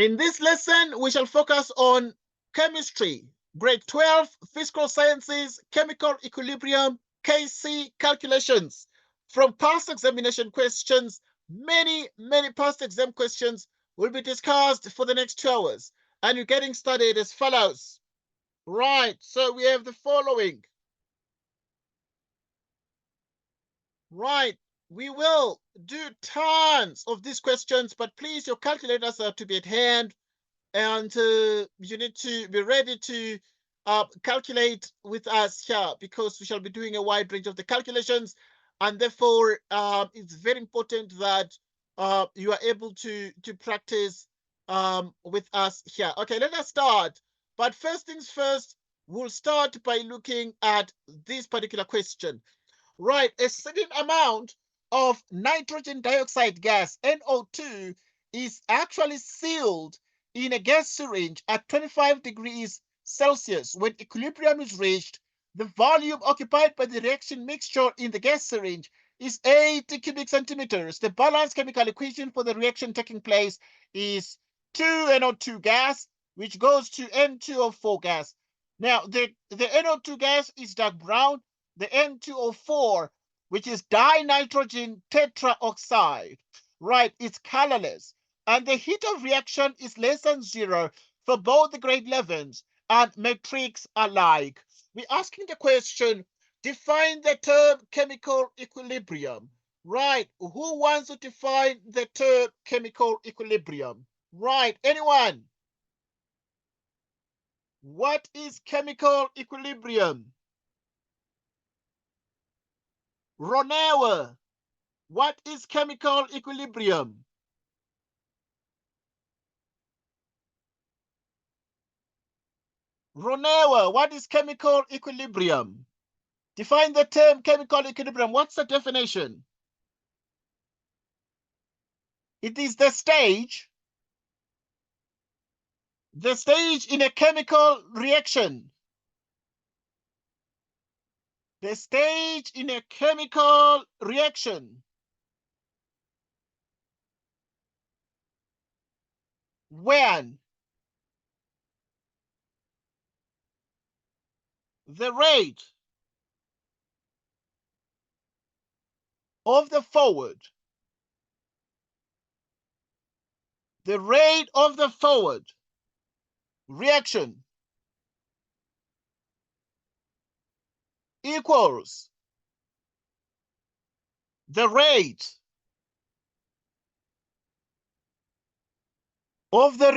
In this lesson, we shall focus on chemistry, grade 12, physical sciences, chemical equilibrium, KC calculations. From past examination questions, many past exam questions will be discussed for the next 2 hours. And you're getting studied as follows. Right, so we have the following. Right, we will do tons of these questions, but please, your calculators are to be at hand, and you need to be ready to calculate with us here, because we shall be doing a wide range of the calculations, and therefore it's very important that you are able to practice with us here. Okay, let us start. But first things first, we'll start by looking at this particular question. Right, a certain amount of nitrogen dioxide gas, NO2, is actually sealed in a gas syringe at 25 degrees Celsius. When equilibrium is reached, the volume occupied by the reaction mixture in the gas syringe is 80 cubic centimeters. The balanced chemical equation for the reaction taking place is 2NO2 gas, which goes to N2O4 gas. Now, the NO2 gas is dark brown. The N2O4, which is dinitrogen tetraoxide, right, it's colorless. And the heat of reaction is less than 0 for both the grade 11s and matrix alike. We're asking the question, define the term chemical equilibrium. Right, who wants to define the term chemical equilibrium? Right, anyone? What is chemical equilibrium? Ronewa, what is chemical equilibrium? Ronewa, what is chemical equilibrium? Define the term chemical equilibrium. What's the definition? It is the stage in a chemical reaction. The stage in a chemical reaction when the rate of the forward reaction equals the rate of the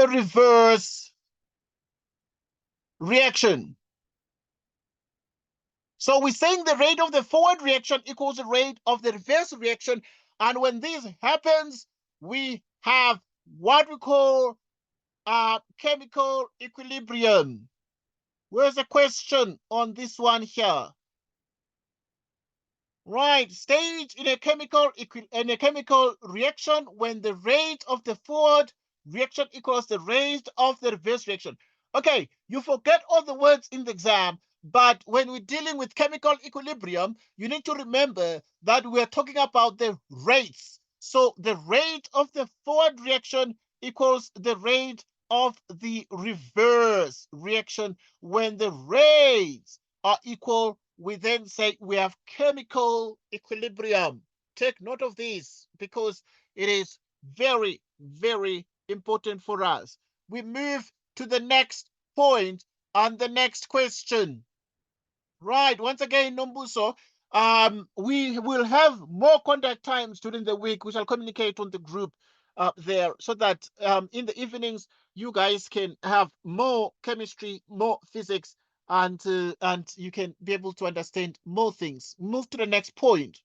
reverse reaction. So we're saying the rate of the forward reaction equals the rate of the reverse reaction. And when this happens, we have what we call chemical equilibrium. Where's the question on this one here? Right, stage in a chemical reaction when the rate of the forward reaction equals the rate of the reverse reaction. Okay, you forget all the words in the exam, but when we're dealing with chemical equilibrium, you need to remember that we're talking about the rates. So the rate of the forward reaction equals the rate of the reverse reaction. When the rates are equal, we then say we have chemical equilibrium. Take note of this because it is very, very important for us. We move to the next point and the next question. Right, once again, Nombuso, we will have more contact times during the week. We shall communicate on the group there so that in the evenings you guys can have more chemistry, more physics, and you can be able to understand more things. Move to the next point.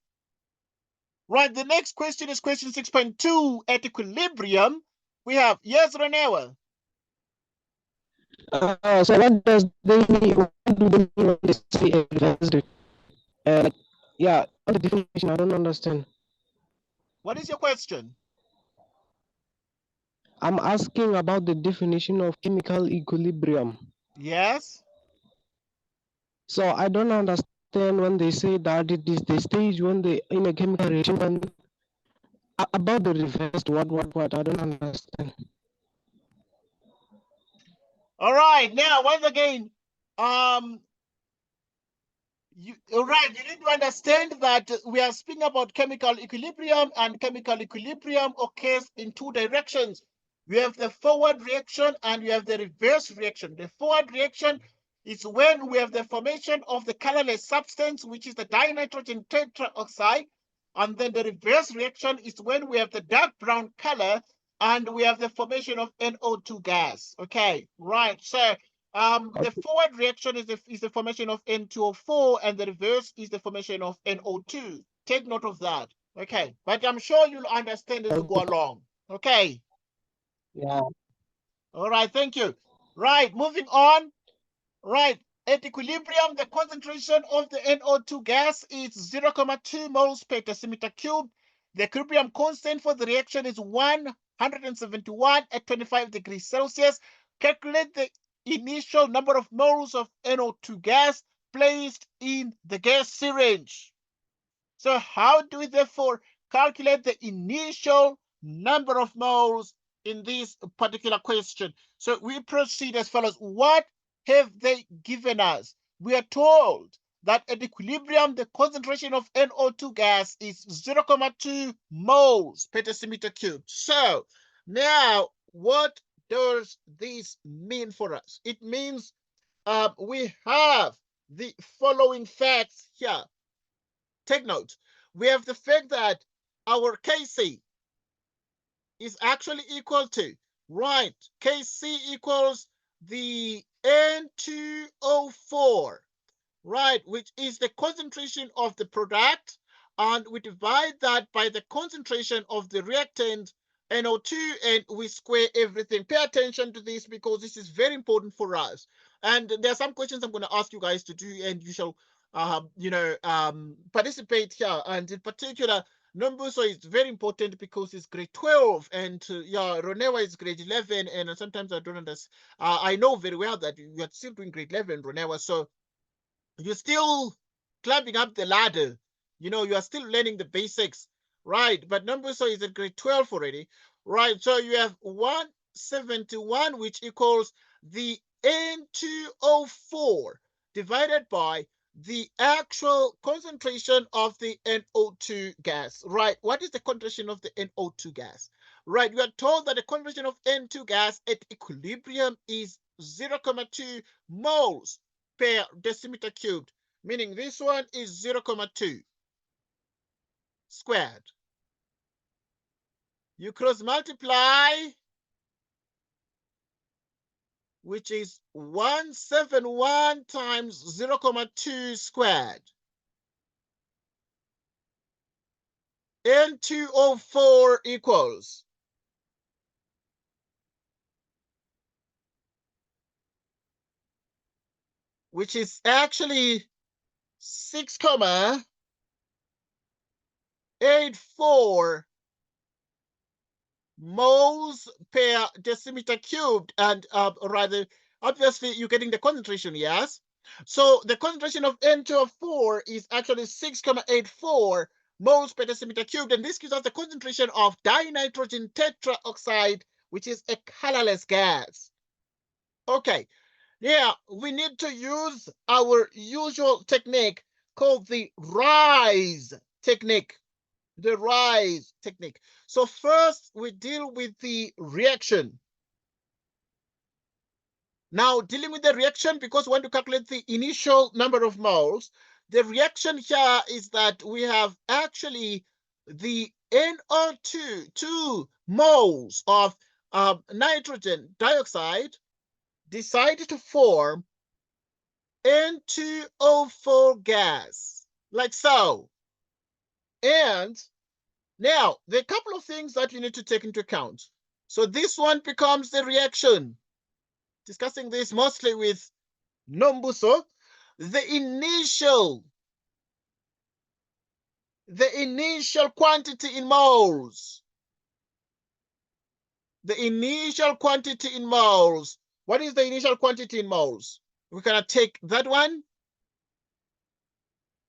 Right, the next question is question 6.2. At equilibrium, we have, yes, Renewa. So what does they mean? What do they mean when they say advanced? Yeah, on the definition, I don't understand. What is your question? I'm asking about the definition of chemical equilibrium. Yes. So I don't understand when they say that it is the stage when they in a chemical reaction when About the reversed, what? I don't understand. All right, now once again, all right, you need to understand that we are speaking about chemical equilibrium, and chemical equilibrium occurs in two directions. We have the forward reaction and we have the reverse reaction. The forward reaction is when we have the formation of the colorless substance, which is the dinitrogen tetroxide. And then the reverse reaction is when we have the dark brown color and we have the formation of NO2 gas. Okay, right. So the forward reaction is the formation of N2O4, and the reverse is the formation of NO2. Take note of that. Okay, but I'm sure you'll understand as we go along. Okay. Yeah. All right, thank you. Right, moving on. Right, at equilibrium, the concentration of the NO2 gas is 0.2 moles per decimeter cubed. The equilibrium constant for the reaction is 171 at 25 degrees Celsius. Calculate the initial number of moles of NO2 gas placed in the gas syringe. So how do we therefore calculate the initial number of moles in this particular question? So we proceed as follows. What have they given us? We are told that at equilibrium, the concentration of NO2 gas is 0.2 moles per decimeter cubed. So now what does this mean for us? It means we have the following facts here. Take note. We have the fact that our Kc is actually equal to, right, Kc equals the N2O4, right, which is the concentration of the product, and we divide that by the concentration of the reactant, NO2, and we square everything. Pay attention to this because this is very important for us. And there are some questions I'm going to ask you guys to do, and you shall, participate here. And in particular, Nombuso is very important because it's grade 12, and yeah, Ronewa is grade 11, and sometimes I don't understand. I know very well that you are still doing grade 11, Ronewa, so you're still climbing up the ladder. You know, you are still learning the basics, right? But Nombuso is at grade 12 already, right? So you have 171, which equals the N2O4 divided by the actual concentration of the NO2 gas, right? What is the concentration of the NO2 gas, right? We are told that the concentration of N2 gas at equilibrium is 0.2 moles per decimeter cubed, meaning this one is 0.2 squared. You cross multiply, which is 171 times 0.2 squared. N2O4 equals which is actually 6.84 moles per decimeter cubed, and rather, obviously, you're getting the concentration, yes? So the concentration of N2O4 is actually 6.84 moles per decimeter cubed, and this gives us the concentration of dinitrogen tetroxide, which is a colorless gas. Okay, yeah, we need to use our usual technique called the rise technique. The rise technique. So first we deal with the reaction. Now, dealing with the reaction, because we want to calculate the initial number of moles, the reaction here is that we have actually the NO2, 2 moles of nitrogen dioxide decide to form N2O4 gas, like so. And now, there are a couple of things that you need to take into account. So this one becomes the reaction. Discussing this mostly with Nombuso. The initial quantity in moles. The initial quantity in moles. What is the initial quantity in moles? We're going to take that one.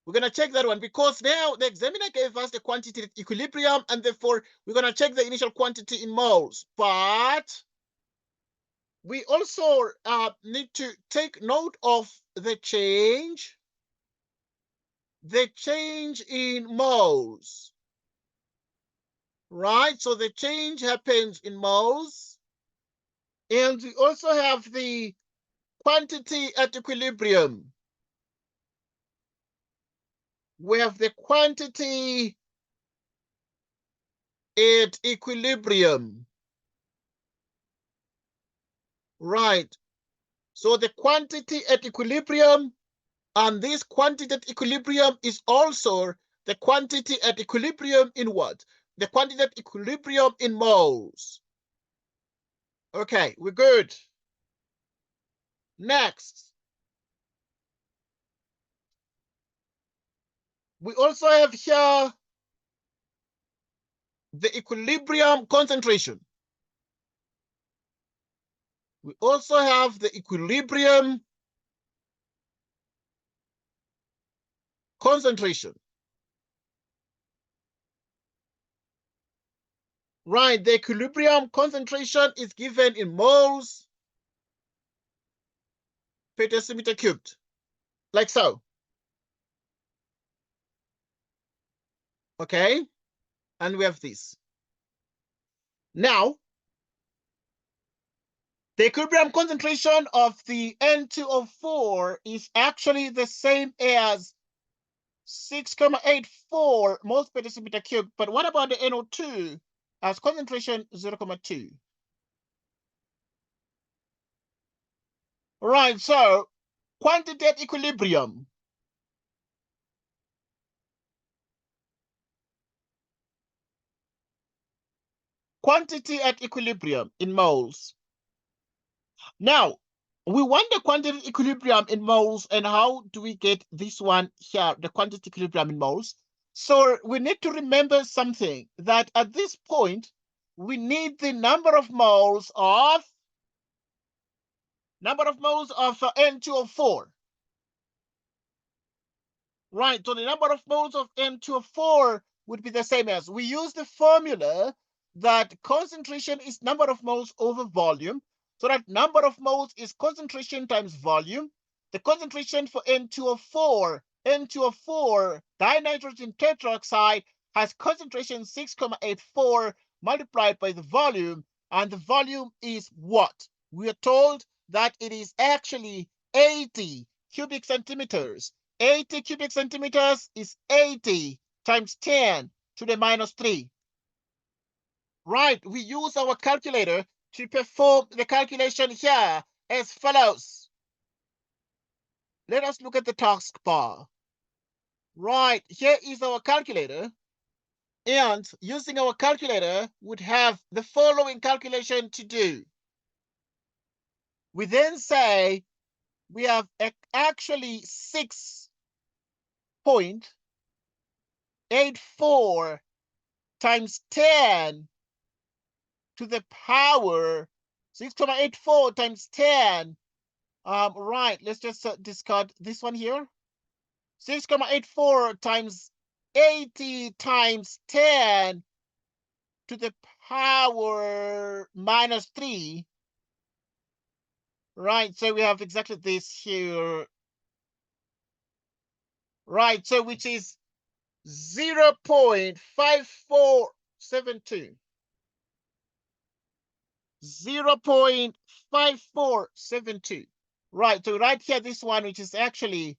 We're going to check that one because now the examiner gave us the quantity at equilibrium, and therefore we're going to check the initial quantity in moles. But we also need to take note of the change in moles. Right? So the change happens in moles. And we also have the quantity at equilibrium. We have the quantity at equilibrium. Right. So the quantity at equilibrium, and this quantity at equilibrium is also the quantity at equilibrium in what? The quantity at equilibrium in moles. Okay, we're good. Next. We also have here the equilibrium concentration. We also have the equilibrium concentration. Right, the equilibrium concentration is given in moles per decimeter cubed, like so. Okay, and we have this. Now, the equilibrium concentration of the N2O4 is actually the same as 6,84 moles per decimeter cubed. But what about the NO2 as concentration 0,2? Right, so quantity at equilibrium. Quantity at equilibrium in moles. Now, we want the quantity equilibrium in moles, and how do we get this one here, the quantity equilibrium in moles? So we need to remember something, that at this point, we need the number of moles of N2O4. Right, so the number of moles of N2O4 would be the same as, we use the formula that concentration is number of moles over volume. So that number of moles is concentration times volume. The concentration for N2O4 dinitrogen tetroxide has concentration 6,84 multiplied by the volume, and the volume is what? We are told that it is actually 80 cubic centimeters. 80 cubic centimeters is 80 times 10 to the minus 3. Right, we use our calculator to perform the calculation here as follows. Let us look at the taskbar. Right, here is our calculator. And using our calculator, would have the following calculation to do. We then say we have actually 6.84 times 10 to the power 6,84 times 10. Right, let's just discard this one here. 6,84 times 80 times 10 to the power minus 3. Right, so we have exactly this here. Right, so which is 0.5472. 0.5472. Right, so right here, this one, which is actually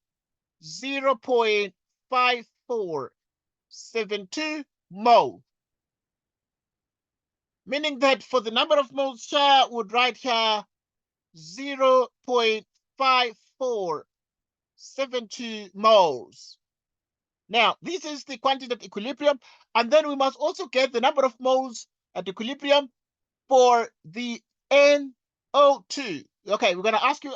0.5472 mole. Meaning that for the number of moles here, would write here 0.5472 moles. Now, this is the quantity at equilibrium, and then we must also get the number of moles at equilibrium for the NO2. Okay, I'm gonna ask you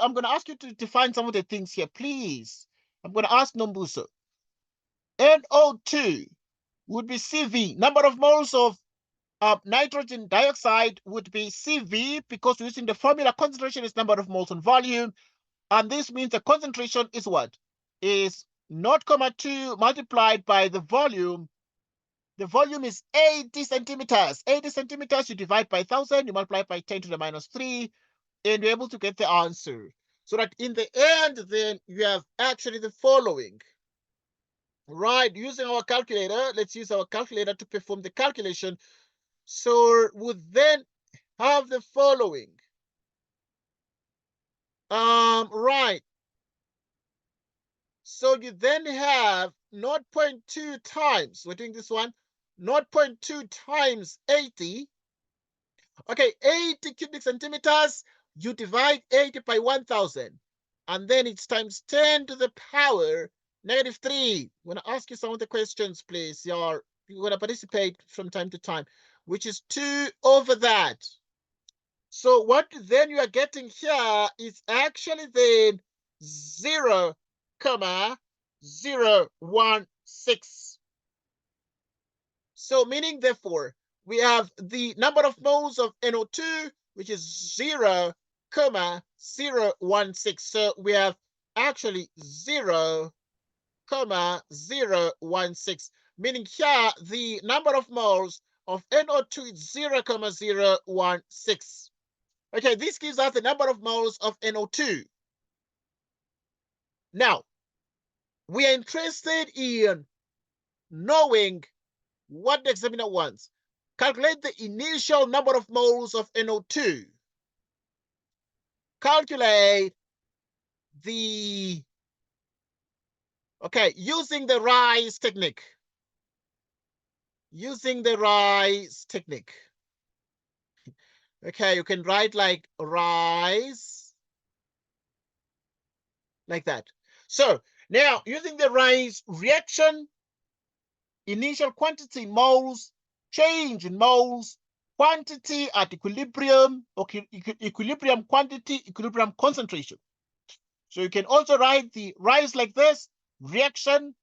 to define some of the things here, please. I'm gonna ask Nombuso. NO2 would be CV. Number of moles of nitrogen dioxide would be CV, because we're using the formula concentration is number of moles on volume. And this means the concentration is what? Is 0.2 multiplied by the volume. The volume is 80 centimeters. 80 centimeters, you divide by 1,000, you multiply by 10 to the minus 3, and you're able to get the answer. So that in the end, then you have actually the following. Right, using our calculator, let's use our calculator to perform the calculation. So we then have the following. Right. So you then have 0.2 times, we're doing this one, 0.2 times 80. Okay, 80 cubic centimeters, you divide 80 by 1,000. And then it's times 10 to the power -3. I'm going to ask you some of the questions, please. You're going to participate from time to time, which is 2 over that. So what then you are getting here is actually then 0.016. So meaning therefore, we have the number of moles of NO2, which is 0.016. So we have actually 0.016, meaning here the number of moles of NO2 is 0.016. Okay, this gives us the number of moles of NO2. Now, we are interested in knowing what the examiner wants. Calculate the initial number of moles of NO2. Calculate the, okay, using the rise technique. Using the rise technique. Okay, you can write like rise, like that. So now using the rise reaction, initial quantity moles, change in moles, quantity at equilibrium, okay, equilibrium quantity, equilibrium concentration. So you can also write the rise like this: reaction,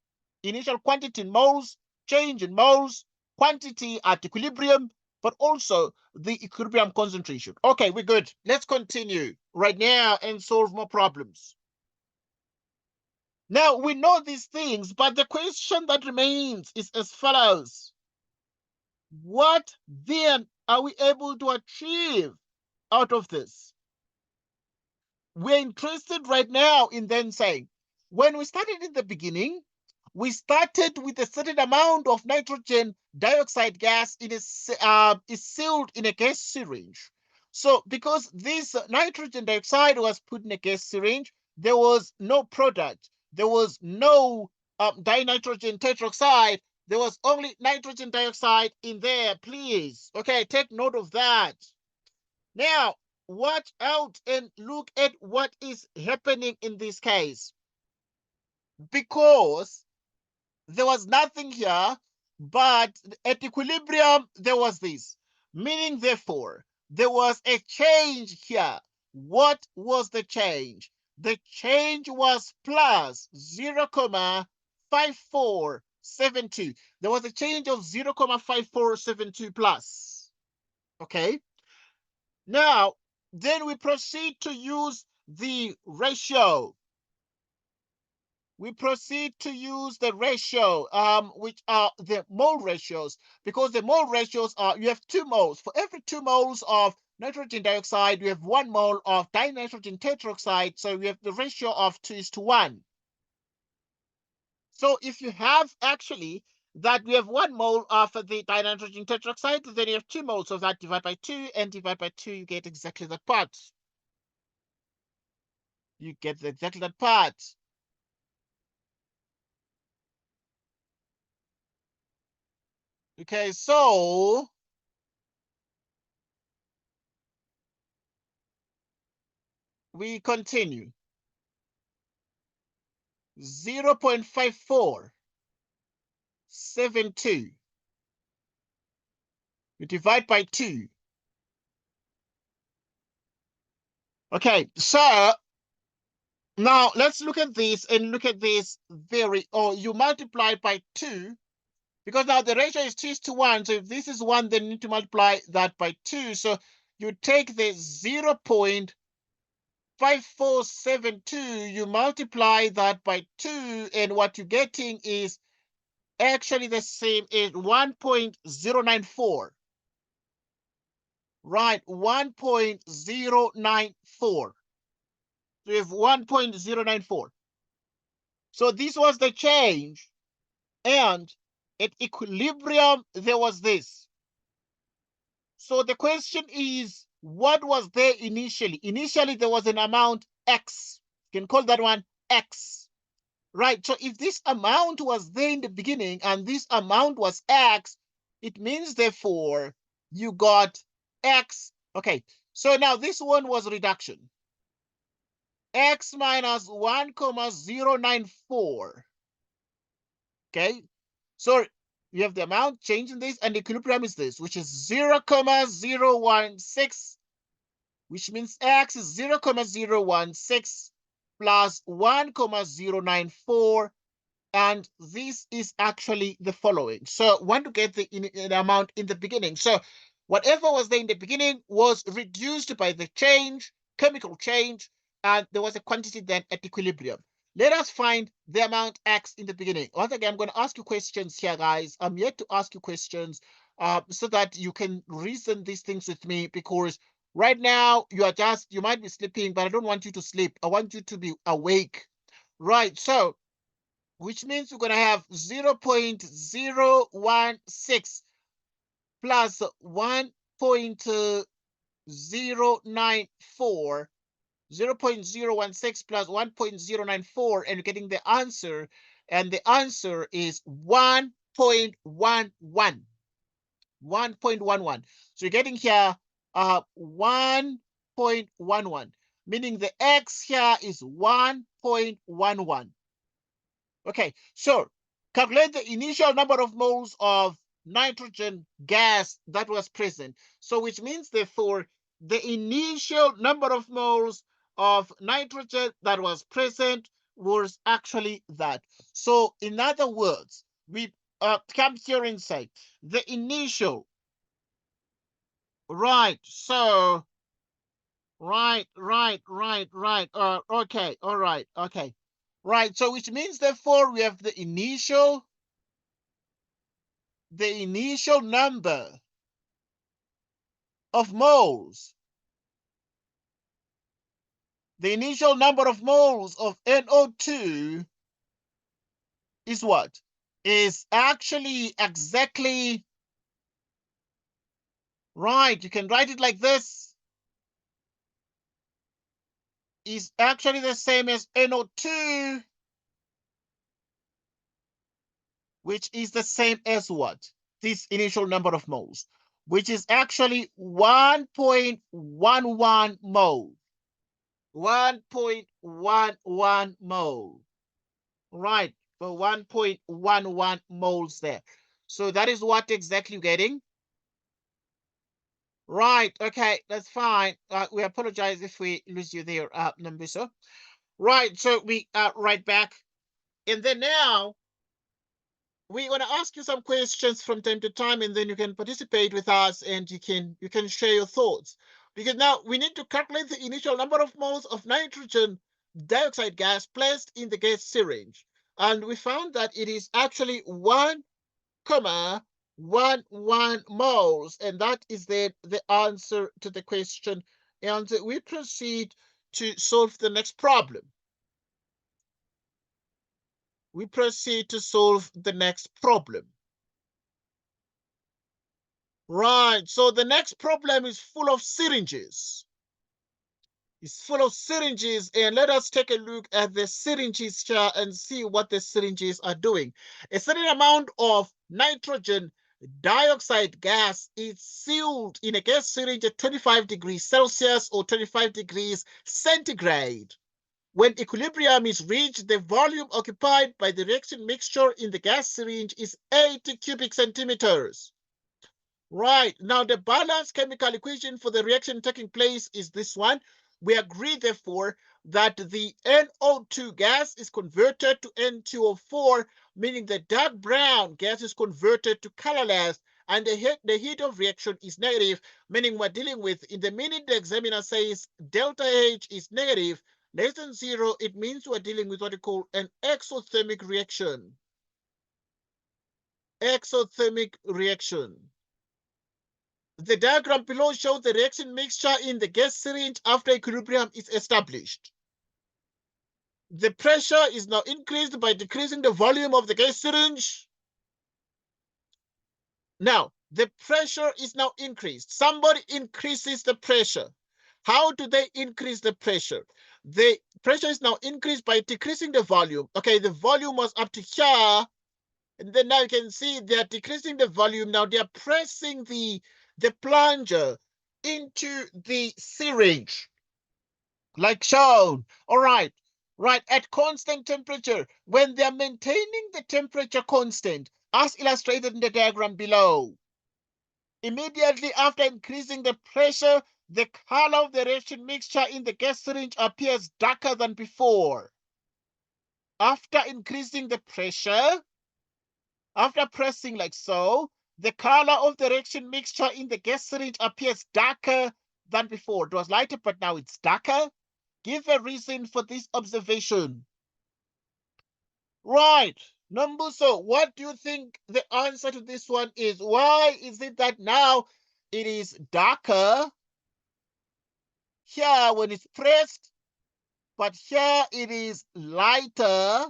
initial quantity in moles, change in moles, quantity at equilibrium, but also the equilibrium concentration. Okay, we're good. Let's continue right now and solve more problems. Now, we know these things, but the question that remains is as follows. What then are we able to achieve out of this? We're interested right now in then saying, when we started in the beginning, we started with a certain amount of nitrogen dioxide gas is sealed in a gas syringe. So because this nitrogen dioxide was put in a gas syringe, there was no product. There was no dinitrogen tetroxide. There was only nitrogen dioxide in there, please. Okay, take note of that. Now, watch out and look at what is happening in this case. Because there was nothing here, but at equilibrium, there was this. Meaning, therefore, there was a change here. What was the change? The change was plus 0.5472. There was a change of 0.5472 plus. Okay. Now, then we proceed to use the ratio. We proceed to use the ratio, which are the mole ratios, because the mole ratios are, you have 2 moles. For every 2 moles of nitrogen dioxide, you have 1 mole of dinitrogen tetroxide. So we have the ratio of 2:1. So if you have actually that we have 1 mole of the dinitrogen tetroxide, then you have 2 moles of that, divide by 2 and divide by 2, you get exactly that part. You get exactly that part. Okay, so we continue. 0.5472. You divide by 2. Okay, so now let's look at this and look at this you multiply by 2, because now the ratio is 2:1. So if this is 1, then you need to multiply that by 2. So you take the 5472, you multiply that by 2, and what you're getting is actually the same as 1.094. Right, 1.094. So you have 1.094. So this was the change, and at equilibrium, there was this. So the question is, what was there initially? Initially, there was an amount X. You can call that one X. Right, so if this amount was there in the beginning and this amount was X, it means therefore you got X. Okay, so now this one was reduction. X minus 1,094. Okay, so you have the amount changing this, and the equilibrium is this, which is 0,016, which means X is 0,016 plus 1,094. And this is actually the following. So want to get the amount in the beginning. So whatever was there in the beginning was reduced by the change, chemical change, and there was a quantity then at equilibrium. Let us find the amount X in the beginning. Once again, I'm going to ask you questions here, guys. I'm yet to ask you questions so that you can reason these things with me, because right now you might be sleeping, but I don't want you to sleep. I want you to be awake. Right, so which means we're going to have 0.016 plus 1.094, 0.016 plus 1.094, and you're getting the answer, and the answer is 1.11. 1.11. So you're getting here 1.11, meaning the X here is 1.11. Okay, so calculate the initial number of moles of nitrogen gas that was present. So which means therefore the initial number of moles of nitrogen that was present was actually that. So in other words, we come here and say the initial, right? So right. Okay, all right, okay. Right, so which means therefore we have the initial number of moles. The initial number of moles of NO2 is what? Is actually exactly, right, you can write it like this, is actually the same as NO2, which is the same as what? This initial number of moles, which is actually 1.11 mole. 1.11 mole. Right, for 1.11 moles there. So that is what exactly you're getting. Right, okay, that's fine. We apologize if we lose you there, Nambiso. Right, so we are right back. And then now, we're going to ask you some questions from time to time, and then you can participate with us, and you can share your thoughts. Because now we need to calculate the initial number of moles of nitrogen dioxide gas placed in the gas syringe. And we found that it is actually 1,11 moles, and that is the answer to the question. And we proceed to solve the next problem. We proceed to solve the next problem. Right, so the next problem is full of syringes. It's full of syringes, and let us take a look at the syringes here and see what the syringes are doing. A certain amount of nitrogen dioxide gas is sealed in a gas syringe at 25 degrees Celsius or 25 degrees centigrade. When equilibrium is reached, the volume occupied by the reaction mixture in the gas syringe is 80 cubic centimeters. Right, now the balanced chemical equation for the reaction taking place is this one. We agree, therefore, that the NO2 gas is converted to N2O4, meaning the dark brown gas is converted to colorless, and the heat of reaction is negative, meaning we're dealing with, in the minute the examiner says delta H is negative, less than 0, it means we're dealing with what we call an exothermic reaction. Exothermic reaction. The diagram below shows the reaction mixture in the gas syringe after equilibrium is established. The pressure is now increased by decreasing the volume of the gas syringe. Now, the pressure is now increased. Somebody increases the pressure. How do they increase the pressure? The pressure is now increased by decreasing the volume. Okay, the volume was up to here. And then now you can see they're decreasing the volume. Now they're pressing the plunger into the syringe, like shown. All right, right, at constant temperature, when they're maintaining the temperature constant, as illustrated in the diagram below. Immediately after increasing the pressure, the color of the reaction mixture in the gas syringe appears darker than before. After increasing the pressure, after pressing like so, the color of the reaction mixture in the gas syringe appears darker than before. It was lighter, but now it's darker. Give a reason for this observation. Right. Nombuso, what do you think the answer to this one is? Why is it that now it is darker here when it's pressed, but here it is lighter?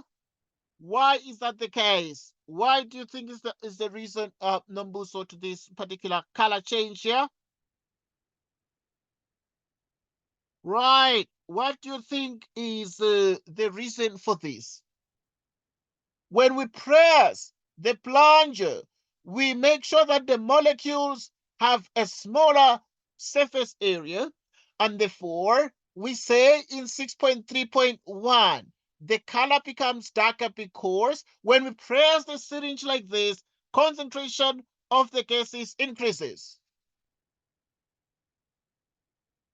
Why is that the case? Why do you think is the reason, Nombuso, to this particular color change here? Right. What do you think is the reason for this? When we press the plunger, we make sure that the molecules have a smaller surface area, and therefore we say in 6.3.1, the color becomes darker because when we press the syringe like this, concentration of the gases increases.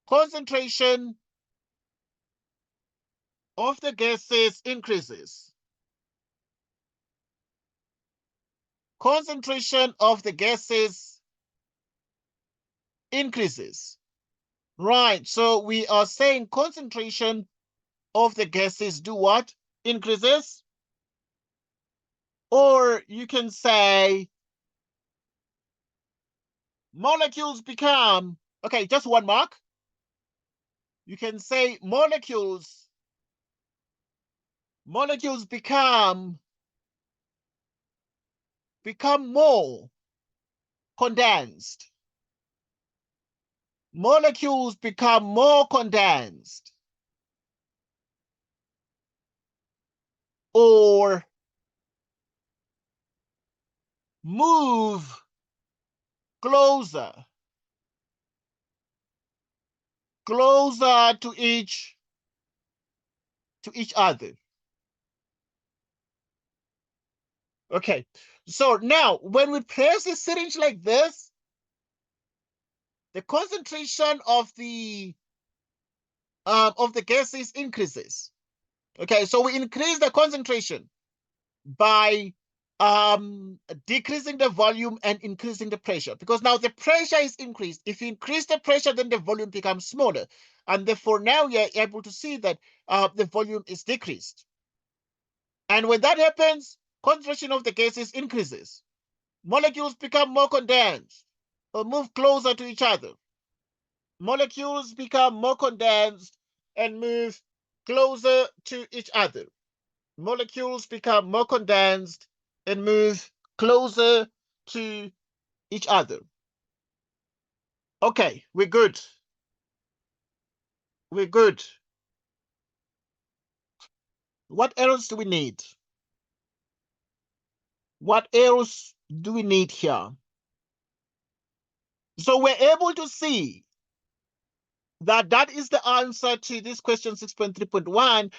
Concentration of the gases increases. Concentration of the gases increases. Right, so we are saying concentration of the gases do what? Increases. Or you can say molecules become, okay, just one mark. You can say molecules become more condensed. Molecules become more condensed. Or move closer to each other. Okay, so now when we press the syringe like this, the concentration of the gases increases. Okay, so we increase the concentration by decreasing the volume and increasing the pressure, because now the pressure is increased. If you increase the pressure, then the volume becomes smaller, and therefore now you're able to see that the volume is decreased. And when that happens, concentration of the gases increases. Molecules become more condensed or move closer to each other. Molecules become more condensed and move closer to each other. Molecules become more condensed and move closer to each other. Okay, we're good. We're good. What else do we need? What else do we need here? So we're able to see that is the answer to this question 6.3.1.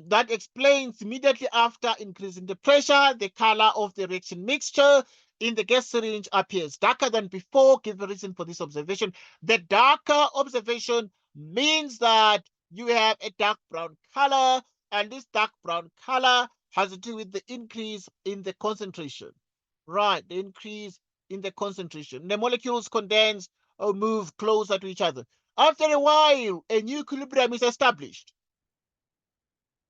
That explains immediately after increasing the pressure, the color of the reaction mixture in the gas syringe appears darker than before. Give a reason for this observation. The darker observation means that you have a dark brown color, and this dark brown color has to do with the increase in the concentration. Right, the increase in the concentration. The molecules condense or move closer to each other. After a while, a new equilibrium is established.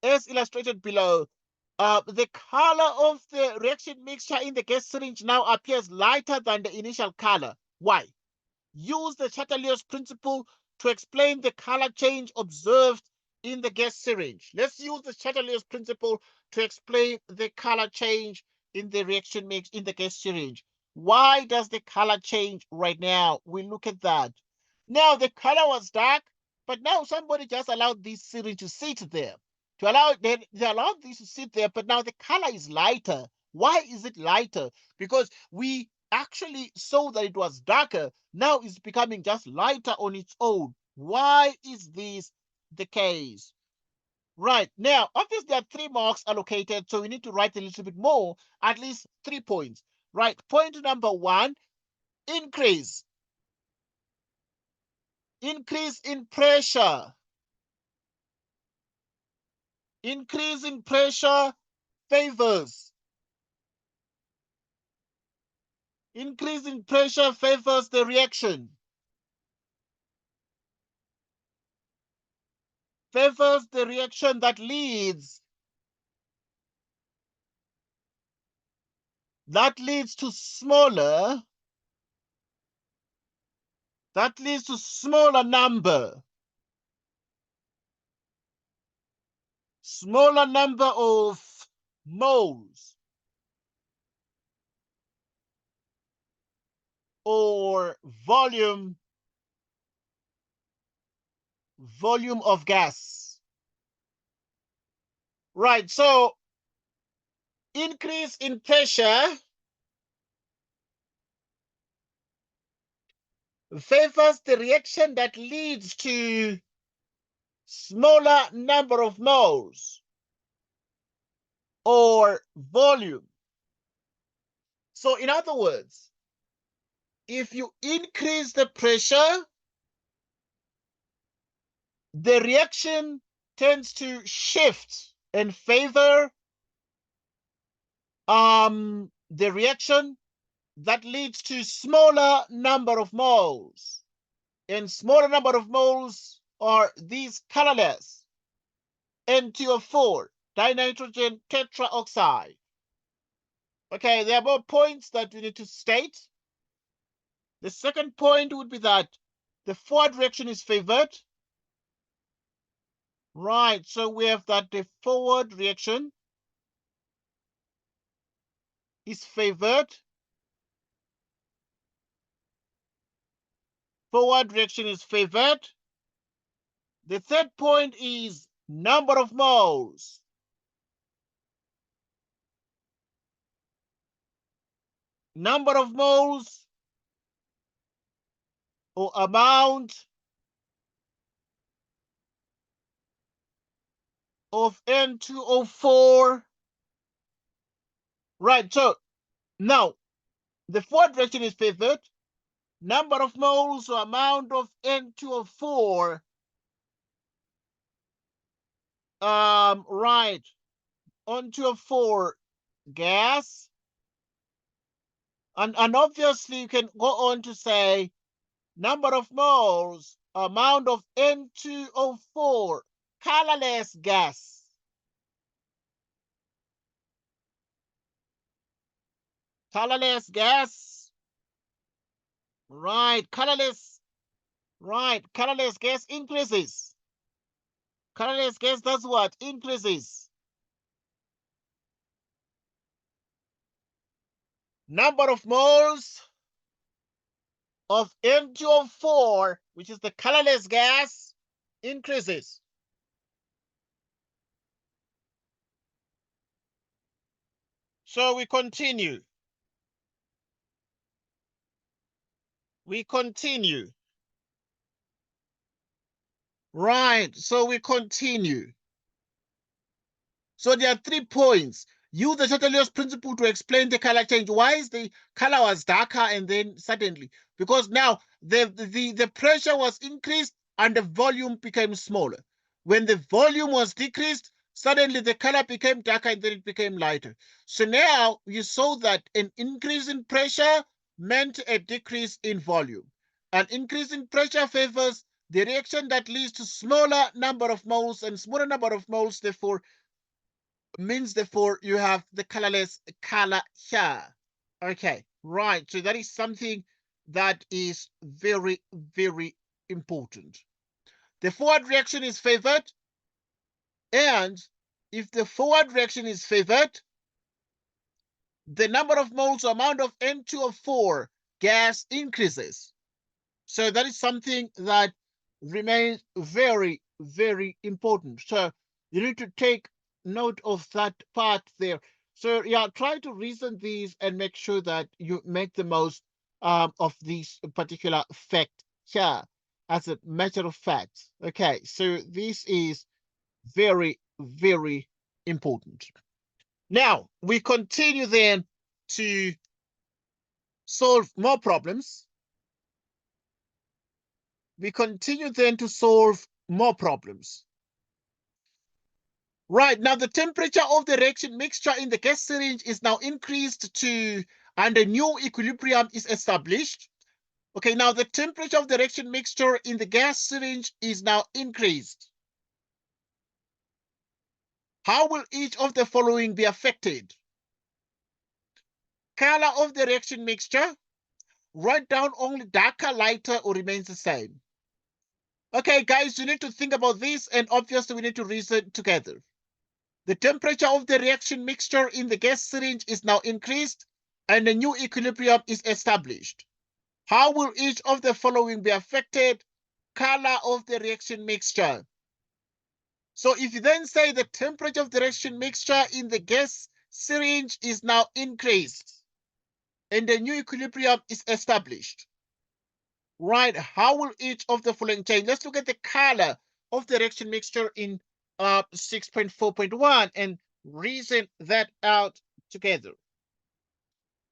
As illustrated below, the color of the reaction mixture in the gas syringe now appears lighter than the initial color. Why? Use the Chatelier principle to explain the color change observed in the gas syringe. Let's use the Chatelier principle to explain the color change in the reaction mix in the gas syringe. Why does the color change right now? We look at that. Now the color was dark, but now somebody just allowed this syringe to sit there. They allowed this to sit there, but now the color is lighter. Why is it lighter? Because we actually saw that it was darker. Now it's becoming just lighter on its own. Why is this the case? Right, now, obviously there are 3 marks allocated, so we need to write a little bit more, at least 3 points. Right, point number 1, increase. Increase in pressure. Increase in pressure favors. Increase in pressure favors the reaction. Favors the reaction that leads to smaller number of moles or volume of gas. Right, so increase in pressure favors the reaction that leads to smaller number of moles or volume. So in other words, if you increase the pressure, the reaction tends to shift and favor the reaction that leads to smaller number of moles. And smaller number of moles are these colorless N2O4, dinitrogen tetraoxide. Okay, there are more points that we need to state. The second point would be that the forward reaction is favored. Right, so we have that the forward reaction is favored. Forward reaction is favored. The third point is number of moles. Number of moles or amount of N2O4. Right, so now the forward reaction is favored. Number of moles or amount of N2O4. Right, N2O4 gas. And obviously you can go on to say number of moles, amount of N2O4, colorless gas. Colorless gas. Right, colorless. Right, colorless gas increases. Colorless gas does what? Increases. Number of moles of N2O4, which is the colorless gas, increases. So we continue. We continue. Right, so we continue. So there are 3 points. Use the Chatelier principle to explain the color change. Why is the color was darker and then suddenly? Because now the pressure was increased and the volume became smaller. When the volume was decreased, suddenly the color became darker and then it became lighter. So now you saw that an increase in pressure meant a decrease in volume. An increase in pressure favors the reaction that leads to smaller number of moles, and smaller number of moles therefore means therefore you have the colorless color here. Okay, right. So that is something that is very, very important. The forward reaction is favored, and if the forward reaction is favored, the number of moles or amount of N2O4 gas increases. So that is something that remains very, very important. So you need to take note of that part there. So yeah, try to reason these and make sure that you make the most of this particular fact here as a matter of fact. Okay, so this is very, very important. Now, we continue then to solve more problems. We continue then to solve more problems. Right, now the temperature of the reaction mixture in the gas syringe is now increased to, and a new equilibrium is established. Okay, now the temperature of the reaction mixture in the gas syringe is now increased. How will each of the following be affected? Color of the reaction mixture, write down only darker, lighter, or remains the same. Okay, guys, you need to think about this, and obviously we need to reason together. The temperature of the reaction mixture in the gas syringe is now increased, and a new equilibrium is established. How will each of the following be affected? Color of the reaction mixture. So if you then say the temperature of the reaction mixture in the gas syringe is now increased, and a new equilibrium is established, right? How will each of the following change? Let's look at the color of the reaction mixture in 6.4.1 and reason that out together.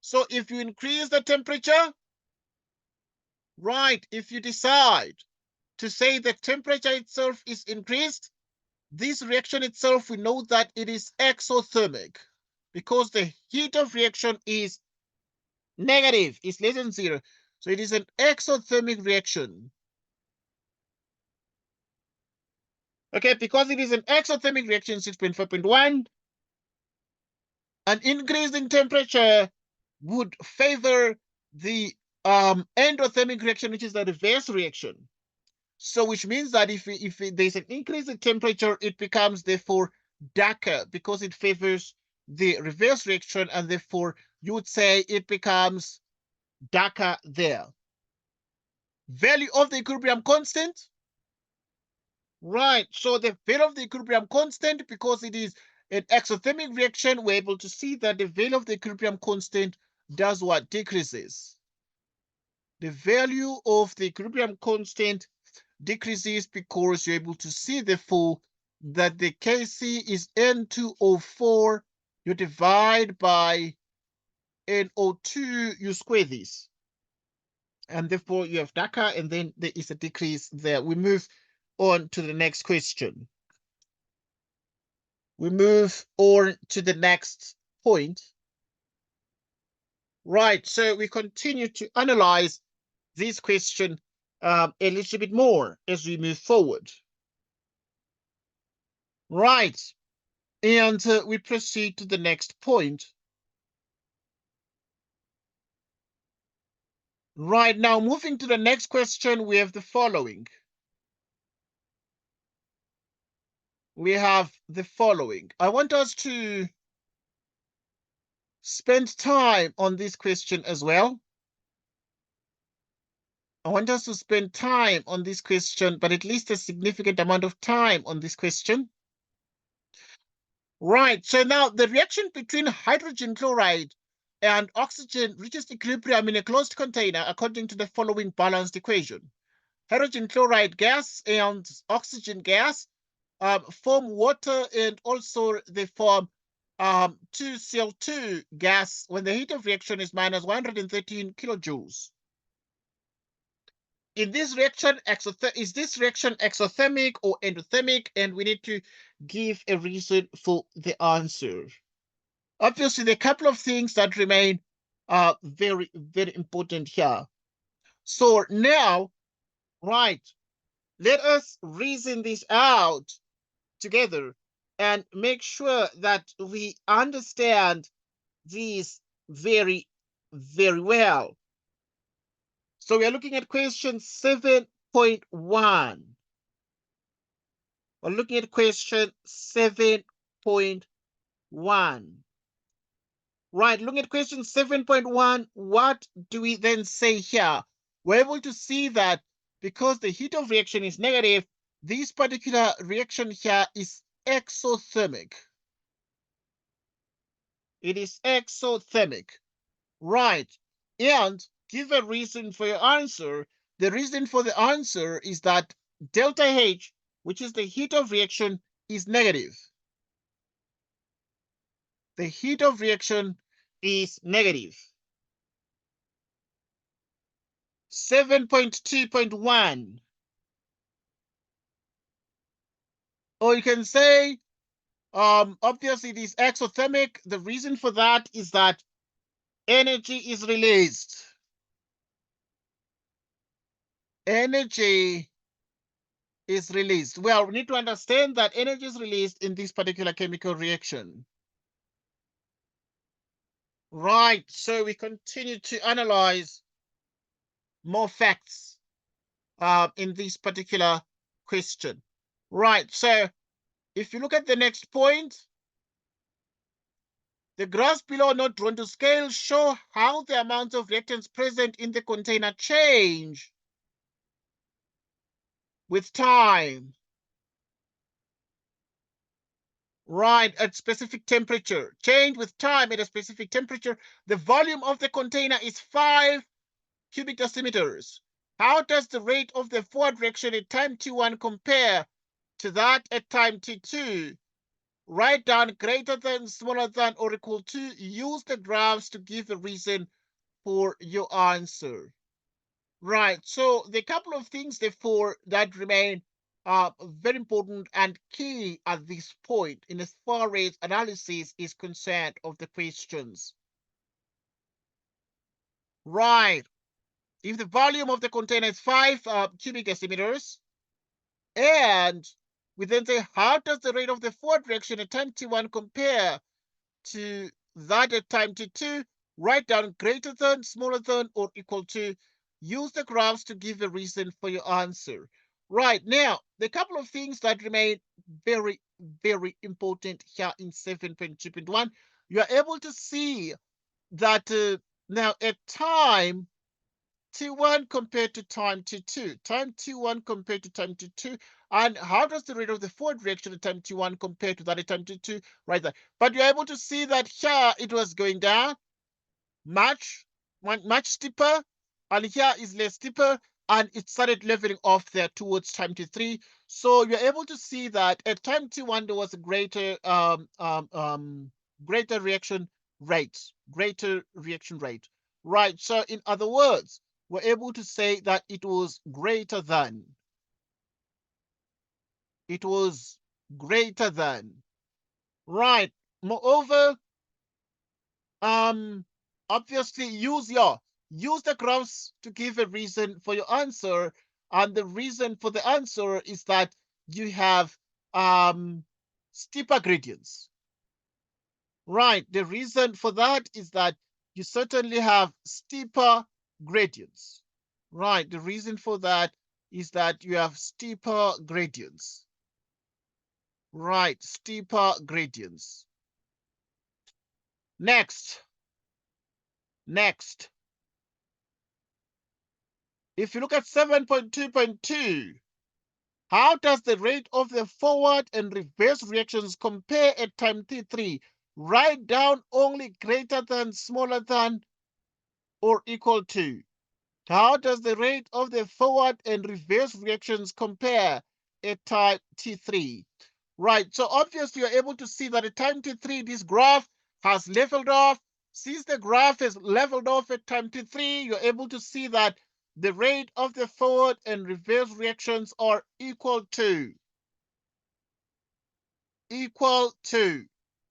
So if you increase the temperature, right, if you decide to say the temperature itself is increased, this reaction itself, we know that it is exothermic because the heat of reaction is negative, is less than 0. So it is an exothermic reaction. Okay, because it is an exothermic reaction, 6.4.1, an increase in temperature would favor the endothermic reaction, which is the reverse reaction. So which means that if there's an increase in temperature, it becomes therefore darker because it favors the reverse reaction, and therefore you would say it becomes darker there. Value of the equilibrium constant. Right, so the value of the equilibrium constant, because it is an exothermic reaction, we're able to see that the value of the equilibrium constant does what? Decreases. The value of the equilibrium constant decreases because you're able to see therefore that the Kc is N2O4, you divide by NO2, you square this. And therefore you have darker, and then there is a decrease there. We move on to the next question. We move on to the next point. Right, so we continue to analyze this question a little bit more as we move forward. Right, and we proceed to the next point. Right, now moving to the next question, we have the following. We have the following. I want us to spend time on this question as well. I want us to spend time on this question, but at least a significant amount of time on this question. Right, so now the reaction between hydrogen chloride and oxygen reaches equilibrium in a closed container according to the following balanced equation. Hydrogen chloride gas and oxygen gas form water, and also they form 2Cl2 gas when the heat of reaction is minus 113 kilojoules. In this reaction, is this reaction exothermic or endothermic? And we need to give a reason for the answer. Obviously, there are a couple of things that remain very, very important here. So now, right, let us reason this out together and make sure that we understand this very, very well. So we are looking at question 7.1. We're looking at question 7.1. Right, looking at question 7.1, what do we then say here? We're able to see that because the heat of reaction is negative, this particular reaction here is exothermic. It is exothermic. Right. And give a reason for your answer. The reason for the answer is that delta H, which is the heat of reaction, is negative. The heat of reaction is negative. 7.2.1. Or you can say, obviously it is exothermic. The reason for that is that energy is released. Energy is released. Well, we need to understand that energy is released in this particular chemical reaction. Right, so we continue to analyze more facts in this particular question. Right, so if you look at the next point, the graphs below not drawn to scale show how the amount of reactants present in the container change with time. Right, at specific temperature. Change with time at a specific temperature. The volume of the container is 5 cubic decimeters. How does the rate of the forward reaction at time t1 compare to that at time t2? Write down greater than, smaller than, or equal to. Use the graphs to give a reason for your answer. Right, so the couple of things, therefore, that remain are very important and key at this point in as far as analysis is concerned of the questions. Right, if the volume of the container is 5 cubic decimeters, and we then say, how does the rate of the forward reaction at time t1 compare to that at time t2? Write down greater than, smaller than, or equal to. Use the graphs to give a reason for your answer. Right, now, the couple of things that remain very, very important here in 7.2.1, you are able to see that now at time T1 compared to time T2, time T1 compared to time T2, and how does the rate of the forward reaction at time T1 compare to that at time T2, right there. But you're able to see that here it was going down much steeper, and here is less steeper, and it started leveling off there towards time T3. So you're able to see that at time T1 there was a greater greater reaction rate, right? So in other words, we're able to say that it was greater than. It was greater than. Right. Moreover, obviously use the graphs to give a reason for your answer, and the reason for the answer is that you have steeper gradients. Right, the reason for that is that you certainly have steeper gradients. Right, the reason for that is that you have steeper gradients. Right, steeper gradients. Next. If you look at 7.2.2, how does the rate of the forward and reverse reactions compare at time t3? Write down only greater than, smaller than, or equal to. How does the rate of the forward and reverse reactions compare at time t3? Right, so obviously you're able to see that at time t3, this graph has leveled off. Since the graph has leveled off at time t3, you're able to see that the rate of the forward and reverse reactions are equal to.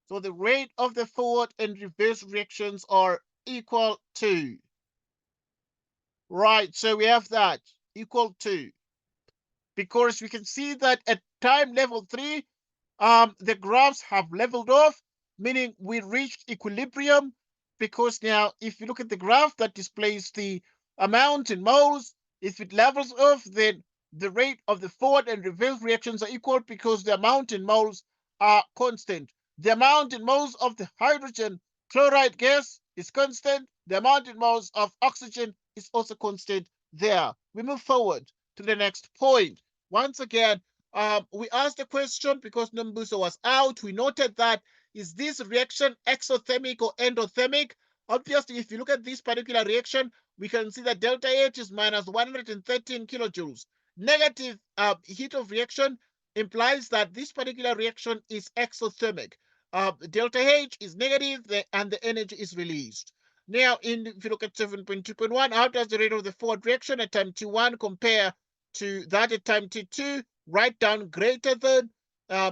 So the rate of the forward and reverse reactions are equal to. Right, so we have that equal to. Because we can see that at time level 3, the graphs have leveled off, meaning we reached equilibrium. Because now, if you look at the graph that displays the amount in moles, if it levels off, then the rate of the forward and reverse reactions are equal because the amount in moles are constant. The amount in moles of the hydrogen chloride gas is constant. The amount in moles of oxygen is also constant there. We move forward to the next point. Once again, we asked the question because Nombuso was out. We noted that, is this reaction exothermic or endothermic? Obviously, if you look at this particular reaction, we can see that delta H is minus 113 kilojoules. Negative heat of reaction implies that this particular reaction is exothermic. Delta H is negative and the energy is released. Now, if you look at 7.2.1, how does the rate of the forward reaction at time T1 compare to that at time T2? Write down greater than,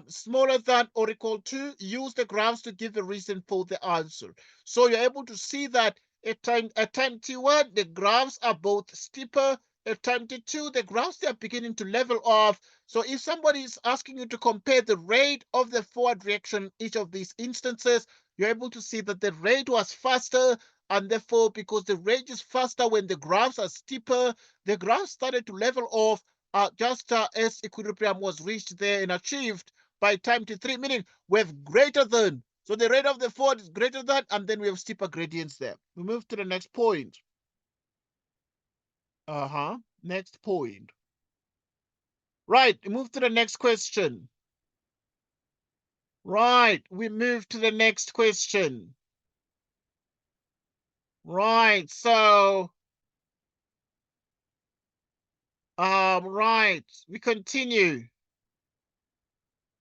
smaller than, or equal to. Use the graphs to give the reason for the answer. So you're able to see that at time T1, the graphs are both steeper. At time T2, the graphs are beginning to level off. So if somebody is asking you to compare the rate of the forward reaction in each of these instances, you're able to see that the rate was faster, and therefore, because the rate is faster when the graphs are steeper, the graphs started to level off just as equilibrium was reached there and achieved by time T3, meaning we have greater than. So the rate of the forward is greater than, and then we have steeper gradients there. We move to the next point. Next point. Right, we move to the next question. Right, we move to the next question. Right, so right, we continue.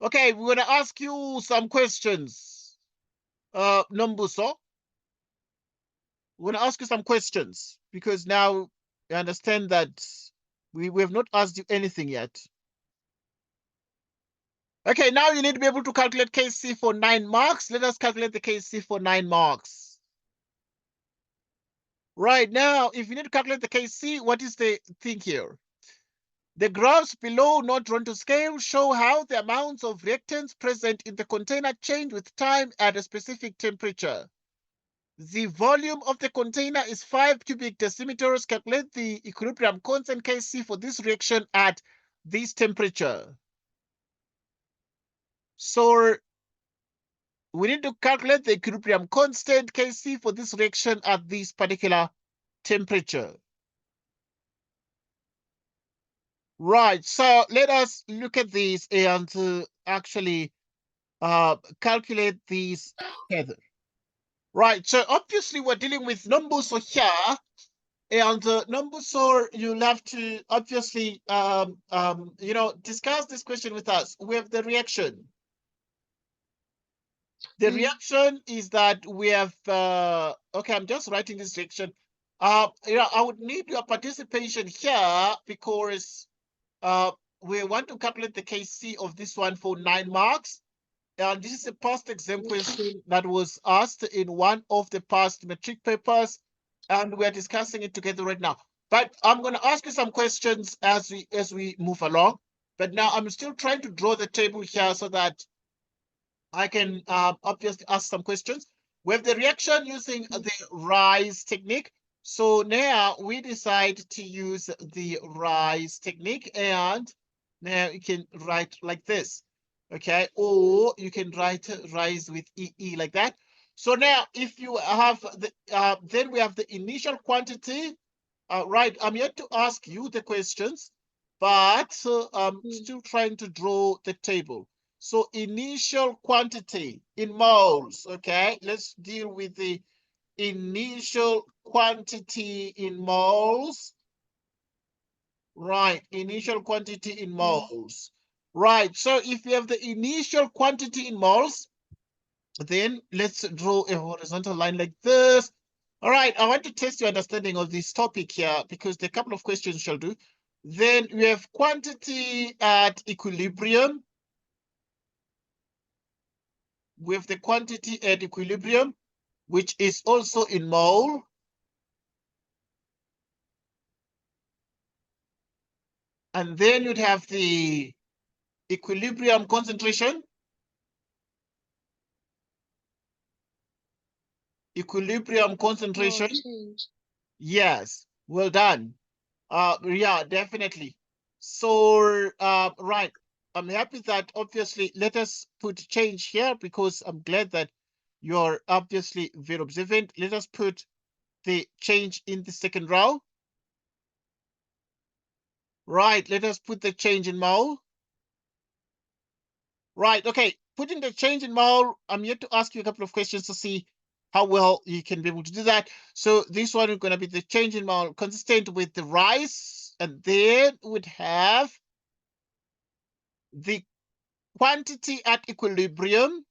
Okay, we're gonna ask you some questions. Nombuso, we're gonna ask you some questions because now you understand that we have not asked you anything yet. Okay, now you need to be able to calculate KC for 9 marks. Let us calculate the KC for 9 marks. Right, now, if you need to calculate the KC, what is the thing here? The graphs below, not drawn to scale, show how the amounts of reactants present in the container change with time at a specific temperature. The volume of the container is 5 cubic decimeters. Calculate the equilibrium constant Kc for this reaction at this temperature. So we need to calculate the equilibrium constant Kc for this reaction at this particular temperature. Right, so let us look at these and actually calculate these together. Right, so obviously we're dealing with Nombuso here, and Nombuso, you'll have to obviously discuss this question with us. We have the reaction. The reaction is that we have okay, I'm just writing this reaction. I would need your participation here because we want to calculate the KC of this one for 9 marks. And this is a past exam question that was asked in one of the past metric papers, and we're discussing it together right now. But I'm going to ask you some questions as we move along. But now I'm still trying to draw the table here so that I can obviously ask some questions. We have the reaction using the RISE technique. So now we decide to use the RISE technique, and now you can write like this, okay? Or you can write RISE with EE like that. So now if you have the, then we have the initial quantity, right? I'm yet to ask you the questions, but I'm still trying to draw the table. So initial quantity in moles, okay? Let's deal with the initial quantity in moles. Right, initial quantity in moles. Right, so if you have the initial quantity in moles, then let's draw a horizontal line like this. All right, I want to test your understanding of this topic here because there are a couple of questions shall do. Then we have quantity at equilibrium. With the quantity at equilibrium, which is also in mole. And then you'd have the equilibrium concentration. Equilibrium concentration. Yes, well done. Yeah, definitely. So, right. I'm happy that obviously let us put change here because I'm glad that you're obviously very observant. Let us put the change in the second row. Right, let us put the change in mole. Right, okay. Putting the change in mole, I'm yet to ask you a couple of questions to see how well you can be able to do that. So this one is going to be the change in mole consistent with the rise, and then would have the quantity at equilibrium.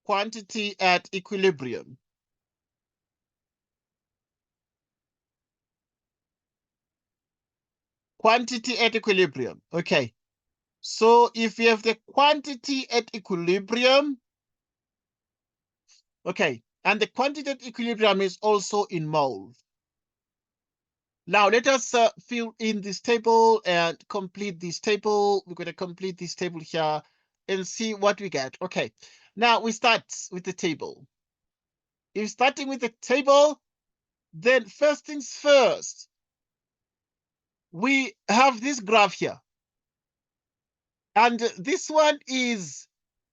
Quantity at equilibrium. Quantity at equilibrium. Okay. So if you have the quantity at equilibrium, okay, and the quantity at equilibrium is also in moles. Now let us fill in this table and complete this table. We're going to complete this table here and see what we get. Okay. Now we start with the table. If starting with the table, then first things first, we have this graph here. And this one is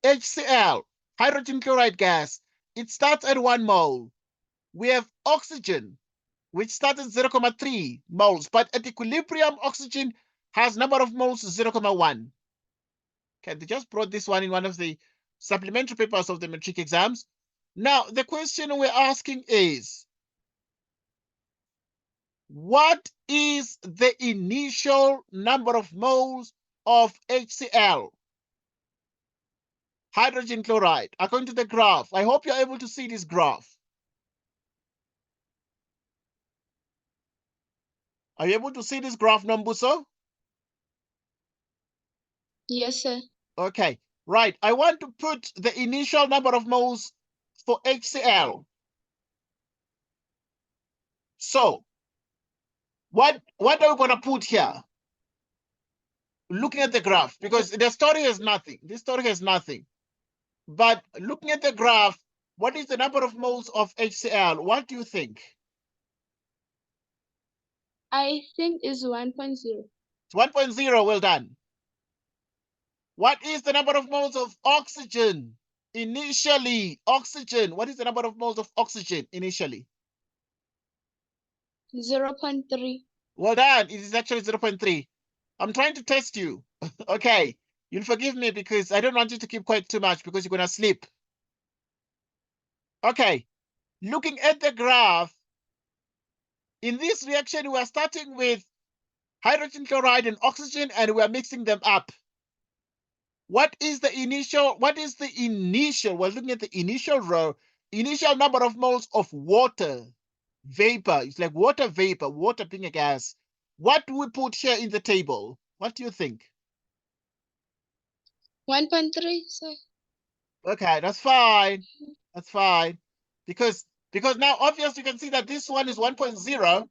HCl, hydrogen chloride gas. It starts at 1 mole. We have oxygen, which starts at 0.3 moles, but at equilibrium, oxygen has number of moles 0.1. Okay, they just brought this one in one of the supplementary papers of the matric exams. Now, the question we're asking is, what is the initial number of moles of HCl? Hydrogen chloride, according to the graph. I hope you're able to see this graph. Are you able to see this graph, Nombuso? Yes, sir. Okay, right. I want to put the initial number of moles for HCl. So, what are we going to put here? Looking at the graph, because the story has nothing. This story has nothing. But looking at the graph, what is the number of moles of HCl? What do you think? I think it's 1.0. It's 1.0. Well done. What is the number of moles of oxygen? Initially, oxygen. What is the number of moles of oxygen initially? 0.3. Well done. It is actually 0.3. I'm trying to test you. Okay. You'll forgive me because I don't want you to keep quiet too much because you're going to sleep. Okay. Looking at the graph, in this reaction, we are starting with hydrogen chloride and oxygen, and we are mixing them up. What is the initial? We're looking at the initial row, initial number of moles of water vapor. It's like water vapor, water being a gas. What do we put here in the table? What do you think? 1.3, sir. Okay, that's fine. That's fine. Because now obviously you can see that this one is 1.0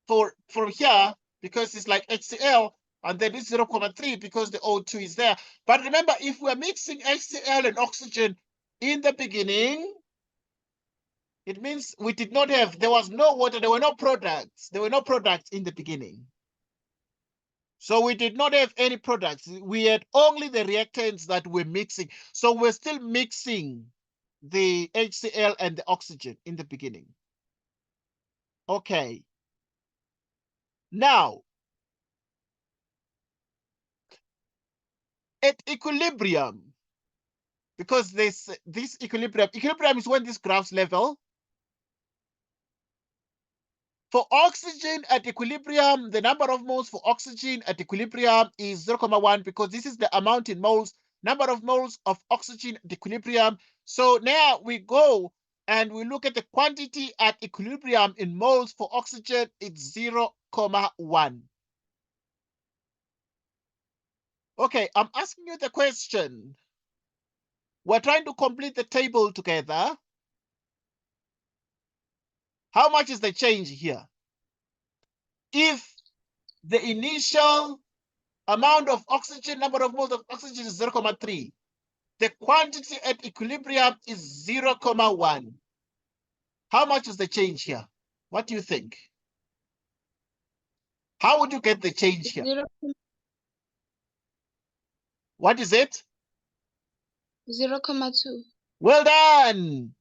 for here because it's like HCl, and then it's 0.3 because the O2 is there. But remember, if we're mixing HCl and oxygen in the beginning, it means we did not have, there was no water, there were no products. There were no products in the beginning. So we did not have any products. We had only the reactants that we're mixing. So we're still mixing the HCl and the oxygen in the beginning. Okay. Now, at equilibrium, because this equilibrium is when this graph's level. For oxygen at equilibrium, the number of moles for oxygen at equilibrium is 0.1 because this is the amount in moles, number of moles of oxygen at equilibrium. So now we go and we look at the quantity at equilibrium in moles for oxygen. It's 0.1. Okay, I'm asking you the question. We're trying to complete the table together. How much is the change here? If the initial amount of oxygen, number of moles of oxygen is 0,3, the quantity at equilibrium is 0,1. How much is the change here? What do you think? How would you get the change here? 0, What is it? 0,2. Well done.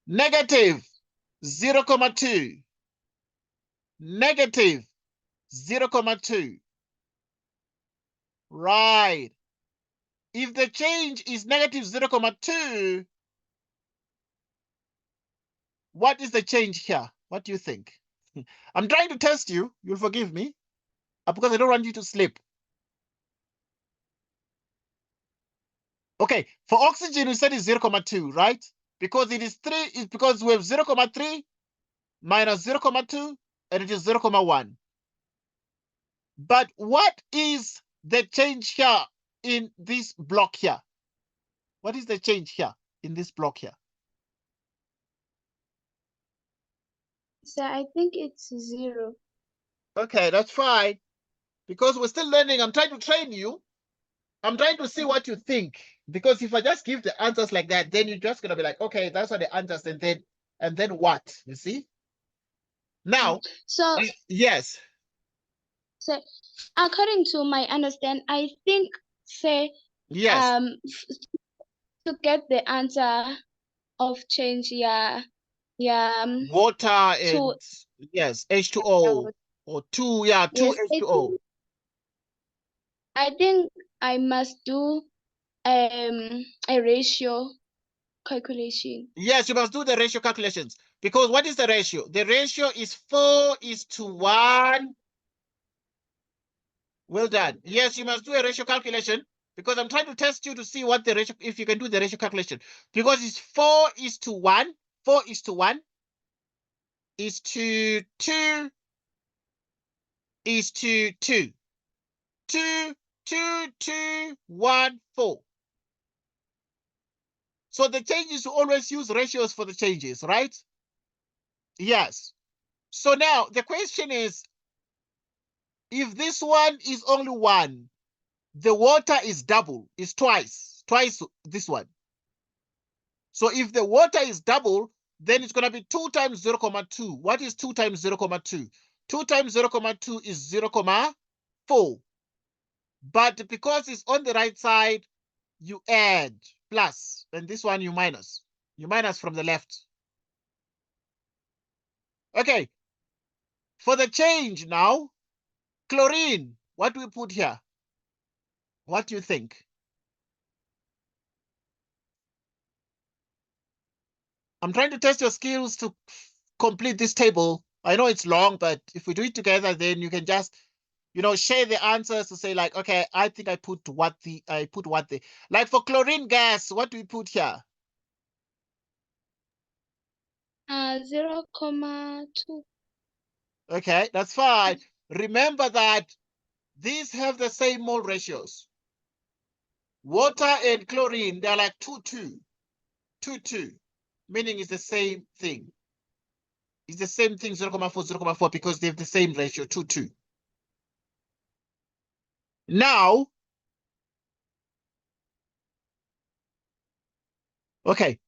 Negative 0,2. Negative 0,2. Right. If the change is negative 0,2, what is the change here? What do you think? I'm trying to test you. You'll forgive me because I don't want you to sleep. Okay, for oxygen, we said it's 0,2, right? Because it is 3, it's because we have 0,3 minus 0,2, and it is 0,1. But what is the change here in this block here? What is the change here in this block here? So I think it's 0. Okay, that's fine. Because we're still learning, I'm trying to train you. I'm trying to see what you think. Because if I just give the answers like that, then you're just gonna be like, okay, that's what the answers, and then what? You see? Now, So, yes. so according to my understand, I think say Yes. to get the answer of change, yeah, Water to and yes, H2O or 2, yeah, 2 yes, H2O. I think I must do a ratio calculation. Yes, you must do the ratio calculations. Because what is the ratio? The ratio is 4:1. Well done. Yes, you must do a ratio calculation because I'm trying to test you to see what the ratio, if you can do the ratio calculation. Because it's 4:1. 4:1 is to 2 is to 2. 2, 2, 2, 1, 4. So the changes, you always use ratios for the changes, right? Yes. So now the question is, if this one is only 1, the water is double, is twice this one. So if the water is double, then it's going to be 2 times 0,2. What is 2 times 0,2? 2 times 0,2 is 0,4. But because it's on the right side, you add plus, and this one you minus. You minus from the left. Okay. For the change now, chlorine, what do we put here? What do you think? I'm trying to test your skills to complete this table. I know it's long, but if we do it together, then you can just, share the answers to say like, okay, I think I put what the, like for chlorine gas, what do we put here? 0,2. Okay, that's fine. Remember that these have the same mole ratios. Water and chlorine, they're like 2:2. 2:2, meaning it's the same thing. It's the same thing, 0,4, 0,4, because they have the same ratio, 2:2. Now, okay,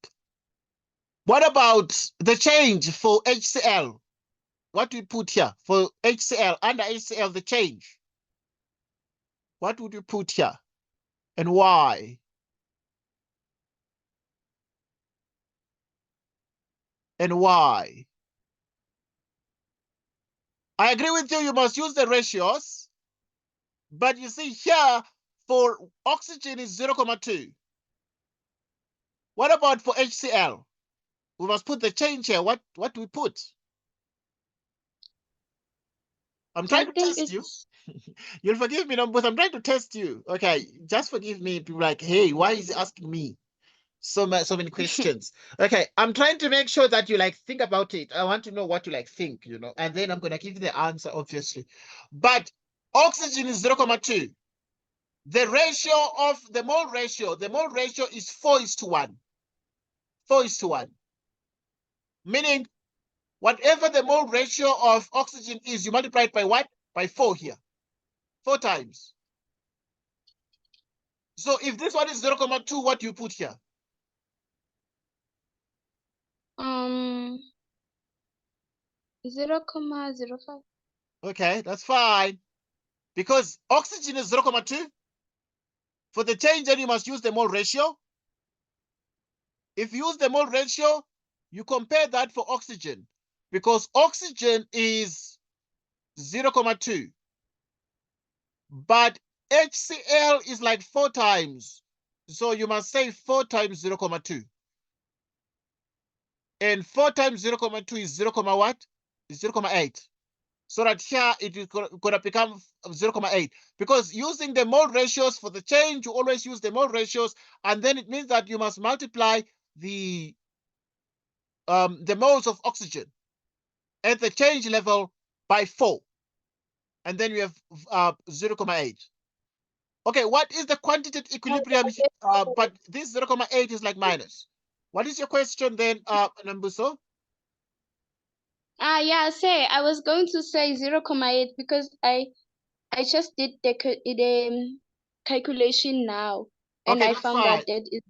what about the change for HCl? What do we put here for HCl? Under HCl, the change. What would you put here and why? And why? I agree with you, you must use the ratios. But you see here, for oxygen is 0,2. What about for HCl? We must put the change here. What do we put? I'm trying to test you. You'll forgive me, but I'm trying to test you. Okay, just forgive me. People like, hey, why is he asking me so many questions? Okay, I'm trying to make sure that you think about it. I want to know what you think, and then I'm gonna give you the answer, obviously. But oxygen is 0,2. the ratio of the mole ratio is 4:1. 4:1. Meaning, whatever the mole ratio of oxygen is, you multiply it by what? By 4 here. 4 times. So if this one is 0.2, what do you put here? 0.05. Okay, that's fine. Because oxygen is 0.2. For the change, then you must use the mole ratio. If you use the mole ratio, you compare that for oxygen. Because oxygen is 0.2. But HCl is like 4 times. So you must say 4 times 0.2. And 4 times 0.2 is 0, what? Is 0.8. So that here it is going to become 0.8. Because using the mole ratios for the change, you always use the mole ratios. And then it means that you must multiply the moles of oxygen at the change level by 4. And then you have 0.8. Okay, what is the quantitative equilibrium? But this 0.8 is like minus. What is your question then, Nambuso? Yeah, I was going to say 0.8 because I just did the calculation now, and Okay, I that's found fine. that it is.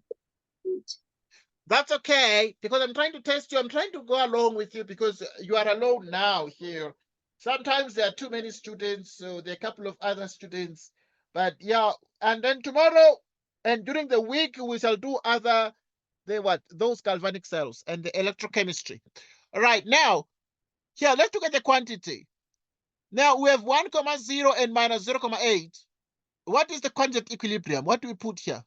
That's okay, because I'm trying to test you. I'm trying to go along with you because you are alone now here. Sometimes there are too many students, so there are a couple of other students. But yeah, and then tomorrow and during the week, we shall do those galvanic cells and the electrochemistry. All right, now, here, let's look at the quantity. Now, we have 1,0 and minus 0.8. What is the quantitative equilibrium? What do we put here?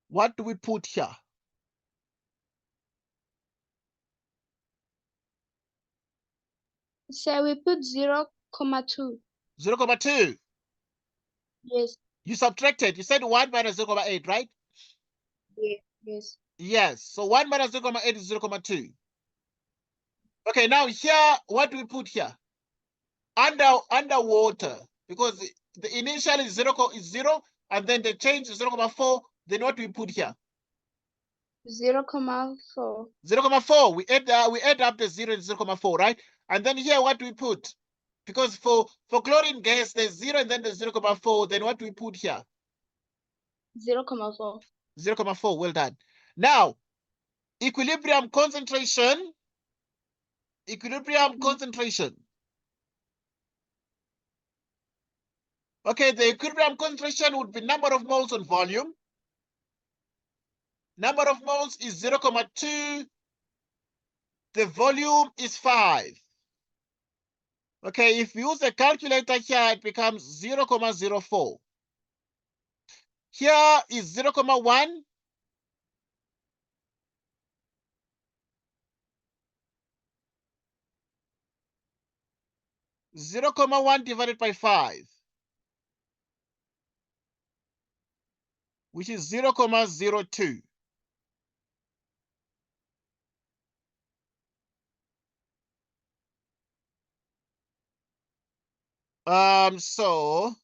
What do we put here? So we put 0.2. 0.2. Yes. You subtracted. You said 1 minus 0.8, right? Yes. Yes. So 1 minus 0.8 is 0.2. Okay, now here, what do we put here? Underwater. Because the initial is 0, and then the change is 0.4. Then what do we put here? 0.4. 0.4. We add up the 0 and 0.4, right? And then here, what do we put? Because for chlorine gas, there's 0 and then there's 0.4. Then what do we put here? 0.4. 0.4. Well done. Now, equilibrium concentration. Concentration. Okay, the equilibrium concentration would be number of moles on volume. Number of moles is 0.2. The volume is 5. Okay, if you use a calculator here, it becomes 0.04. Here is 0.1. Zero comma 1 divided by 5, which is 0.02. So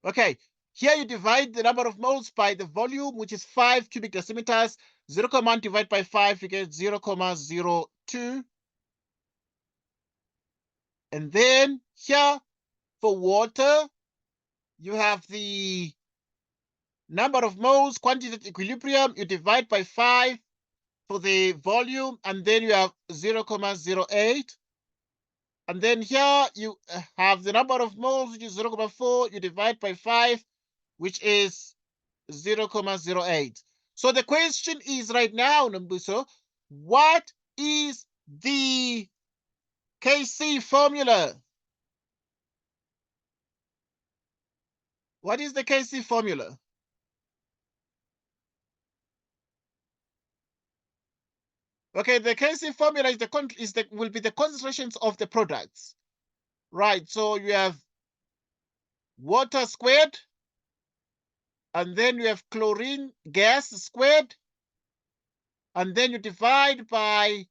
okay, here you divide the number of moles by the volume, which is 5 cubic decimeters. 0.1 divided by 5, you get 0.02. And then here for water, you have the number of moles, quantitative equilibrium, you divide by 5 for the volume, and then you have 0.08. And then here you have the number of moles, which is 0.4, you divide by 5, which is 0.08. So the question is right now, Nambuso, what is the KC formula? What is the KC formula? Okay, the KC formula will be the concentrations of the products. Right, so you have water squared, and then you have chlorine gas squared, and then you divide by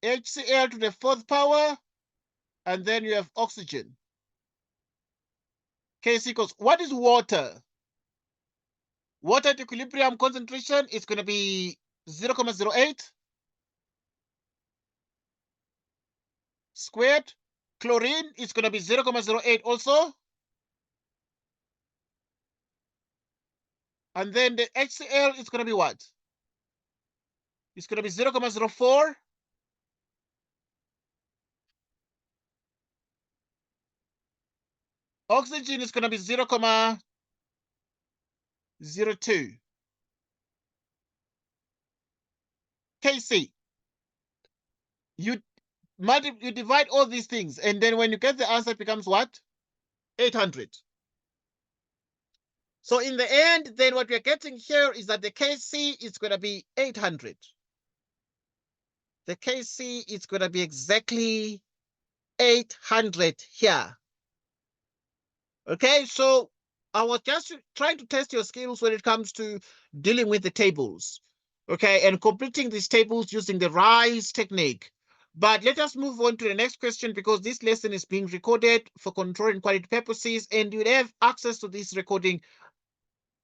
HCl to the 4th power, and then you have oxygen. Kc equals, what is water? Water at equilibrium concentration is going to be 0.08 squared. Chlorine is going to be 0.08 also. And then the HCl is going to be what? It's going to be 0.04. Oxygen is going to be 0.02. Kc. You divide all these things, and then when you get the answer, it becomes what? 800. So in the end, then what we're getting here is that the Kc is going to be 800. The Kc is going to be exactly 800 here. Okay, so I was just trying to test your skills when it comes to dealing with the tables. Okay, and completing these tables using the RISE technique. But let us move on to the next question, because this lesson is being recorded for control and quality purposes, and you'll have access to this recording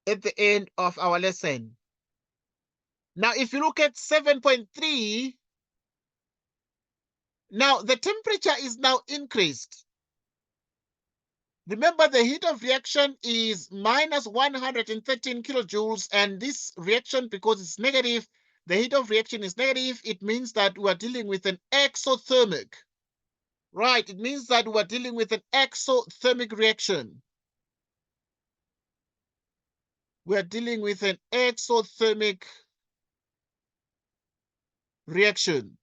at the end of our lesson. Now, if you look at 7.3, now the temperature is now increased. Remember, the heat of reaction is minus 113 kilojoules, and this reaction, because it's negative, the heat of reaction is negative, it means that we are dealing with an exothermic. Right, it means that we are dealing with an exothermic reaction. We are dealing with an exothermic reaction.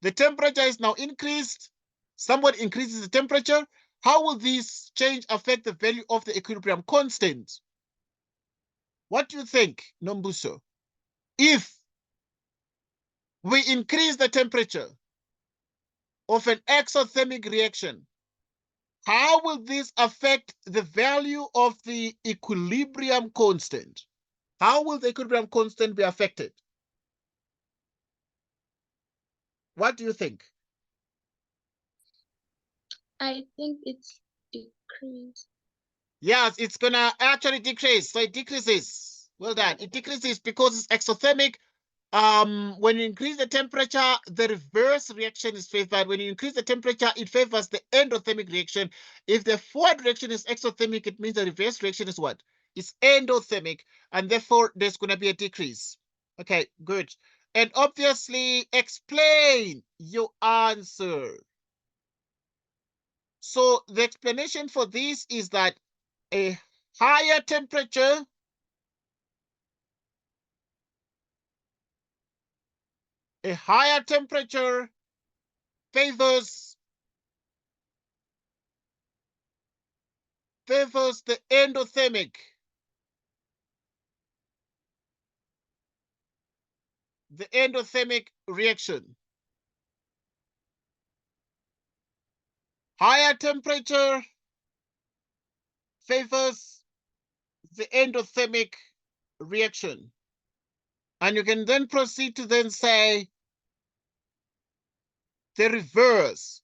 The temperature is now increased. Somebody increases the temperature. How will this change affect the value of the equilibrium constant? What do you think, Nombuso? If we increase the temperature of an exothermic reaction, how will this affect the value of the equilibrium constant? How will the equilibrium constant be affected? What do you think? I think it's decreased. Yes, it's gonna actually decrease. So it decreases. Well done. It decreases because it's exothermic. When you increase the temperature, the reverse reaction is favored. When you increase the temperature, it favors the endothermic reaction. If the forward reaction is exothermic, it means the reverse reaction is what? It's endothermic, and therefore there's going to be a decrease. Okay, good. And obviously, explain your answer. So the explanation for this is that a higher temperature favors the endothermic. The endothermic reaction. Higher temperature favors the endothermic reaction. And you can then proceed to then say the reverse.